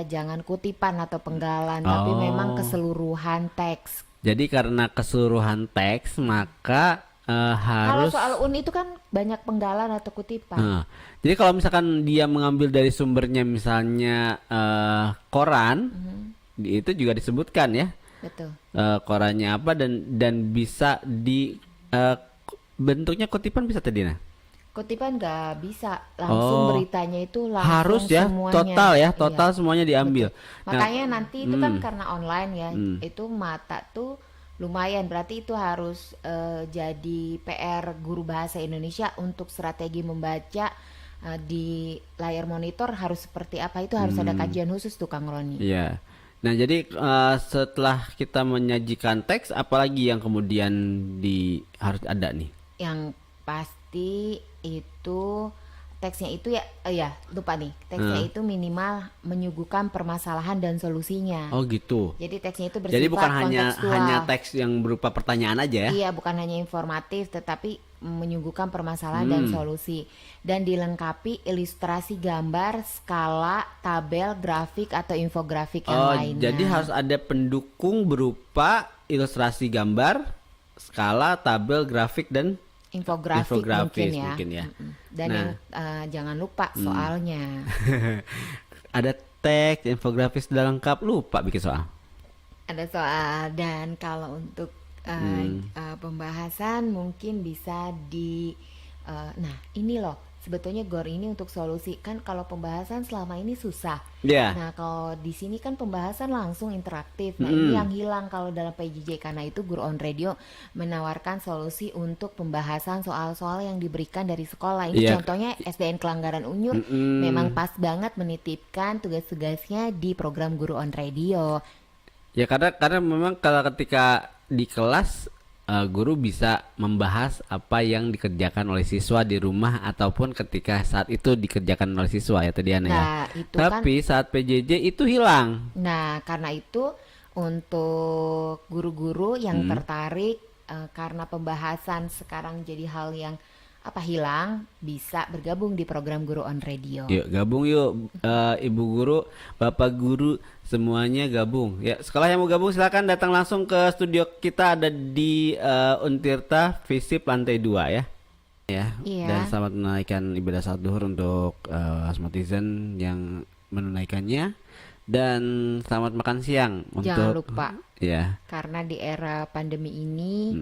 Speaker 1: jangan kutipan atau penggalan, tapi memang keseluruhan teks.
Speaker 2: Jadi karena keseluruhan teks maka
Speaker 1: Kalau
Speaker 2: harus
Speaker 1: soal itu kan banyak penggalan atau kutipan.
Speaker 2: Jadi kalau misalkan dia mengambil dari sumbernya misalnya koran, itu juga disebutkan ya.
Speaker 1: Betul.
Speaker 2: Korannya apa dan bisa bentuknya kutipan bisa tadi nah.
Speaker 1: Kutipan nggak bisa langsung beritanya itu langsung
Speaker 2: Harus ya
Speaker 1: semuanya.
Speaker 2: total ya, total
Speaker 1: Iya,
Speaker 2: semuanya diambil.
Speaker 1: betul. Makanya nanti itu kan karena online ya, itu mata tuh lumayan, berarti itu harus jadi PR guru bahasa Indonesia untuk strategi membaca di layar monitor harus seperti apa, itu harus ada kajian khusus tuh Kang Roni.
Speaker 2: Iya. Nah, jadi setelah kita menyajikan teks apalagi yang kemudian harus ada nih?
Speaker 1: Yang pasti itu teksnya itu lupa nih, teksnya itu minimal menyuguhkan permasalahan dan solusinya.
Speaker 2: Oh gitu.
Speaker 1: Jadi teksnya itu bersifat
Speaker 2: Jadi bukan
Speaker 1: kontekstual.
Speaker 2: hanya teks yang berupa pertanyaan aja ya?
Speaker 1: Iya, bukan hanya informatif, tetapi menyuguhkan permasalahan dan solusi, dan dilengkapi ilustrasi gambar, skala, tabel, grafik atau infografik yang lainnya.
Speaker 2: Jadi harus ada pendukung berupa ilustrasi gambar, skala, tabel, grafik dan
Speaker 1: infografis
Speaker 2: mungkin ya.
Speaker 1: Dan yang jangan lupa soalnya.
Speaker 2: Ada teks, infografis sudah lengkap, lupa bikin soal.
Speaker 1: Ada soal, dan kalau untuk pembahasan mungkin bisa nah ini loh sebetulnya GOR ini untuk solusi kan, kalau pembahasan selama ini susah.
Speaker 2: Yeah.
Speaker 1: Nah kalau di sini kan pembahasan langsung interaktif. Nah ini yang hilang kalau dalam PJJ, karena itu Guru on Radio menawarkan solusi untuk pembahasan soal-soal yang diberikan dari sekolah. Ini contohnya SDN Kelanggaran Unyur memang pas banget menitipkan tugas-tugasnya di program Guru on Radio.
Speaker 2: Ya karena memang kalau ketika di kelas guru bisa membahas apa yang dikerjakan oleh siswa di rumah ataupun ketika saat itu dikerjakan oleh siswa ya tadi Ana ya.
Speaker 1: Itu
Speaker 2: tapi saat PJJ itu hilang.
Speaker 1: Nah karena itu untuk guru-guru yang tertarik karena pembahasan sekarang jadi hal yang hilang, bisa bergabung di program Guru on Radio.
Speaker 2: Yuk gabung yuk, Ibu guru, Bapak guru, semuanya gabung. Ya sekolah yang mau gabung silakan datang langsung ke studio kita, ada di Untirta Visip lantai 2 ya. Ya.
Speaker 1: Iya.
Speaker 2: Dan selamat menunaikan ibadah salat duhur untuk Smartizen yang menunaikannya, dan selamat makan siang
Speaker 1: Jangan
Speaker 2: untuk
Speaker 1: lupa.
Speaker 2: Ya.
Speaker 1: Karena di era pandemi ini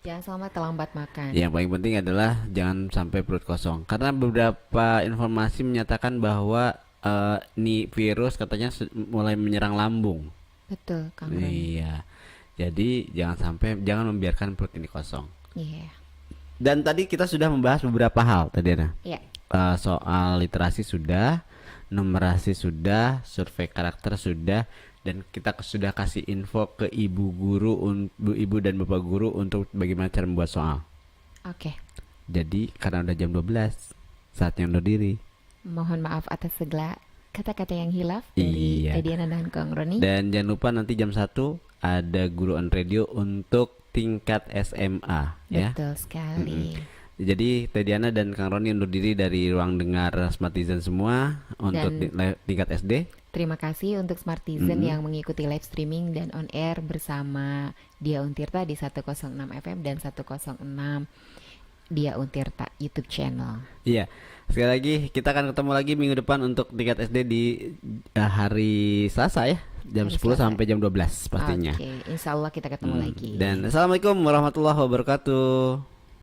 Speaker 1: jangan sampai terlambat makan.
Speaker 2: Yang paling penting adalah jangan sampai perut kosong. Karena beberapa informasi menyatakan bahwa nih virus katanya mulai menyerang lambung.
Speaker 1: Betul, Kang Roni.
Speaker 2: Iya. Jadi jangan membiarkan perut ini kosong.
Speaker 1: Iya.
Speaker 2: Dan tadi kita sudah membahas beberapa hal tadi Ana.
Speaker 1: Iya.
Speaker 2: Soal literasi sudah, numerasi sudah, survei karakter sudah, dan kita sudah kasih info ke ibu dan bapak guru untuk bagaimana cara membuat soal.
Speaker 1: Oke.
Speaker 2: Jadi karena udah jam 12, saatnya undur diri.
Speaker 1: Mohon maaf atas segala kata-kata yang hilaf dari Diana dan Kang Roni.
Speaker 2: Dan jangan lupa nanti jam 1 ada Guru on Radio untuk tingkat SMA.
Speaker 1: Betul sekali.
Speaker 2: Jadi Diana dan Kang Roni undur diri dari ruang dengar Smartizen semua untuk tingkat SD.
Speaker 1: Terima kasih untuk Smartizen yang mengikuti live streaming dan on air bersama Dia Untirta di 106 FM dan 106 Dia Untirta YouTube channel.
Speaker 2: Iya. Sekali lagi kita akan ketemu lagi minggu depan untuk tingkat SD di hari Selasa ya, jam 10 sampai jam 12 pastinya.
Speaker 1: Oke, insya Allah kita ketemu lagi.
Speaker 2: Dan assalamualaikum warahmatullahi wabarakatuh.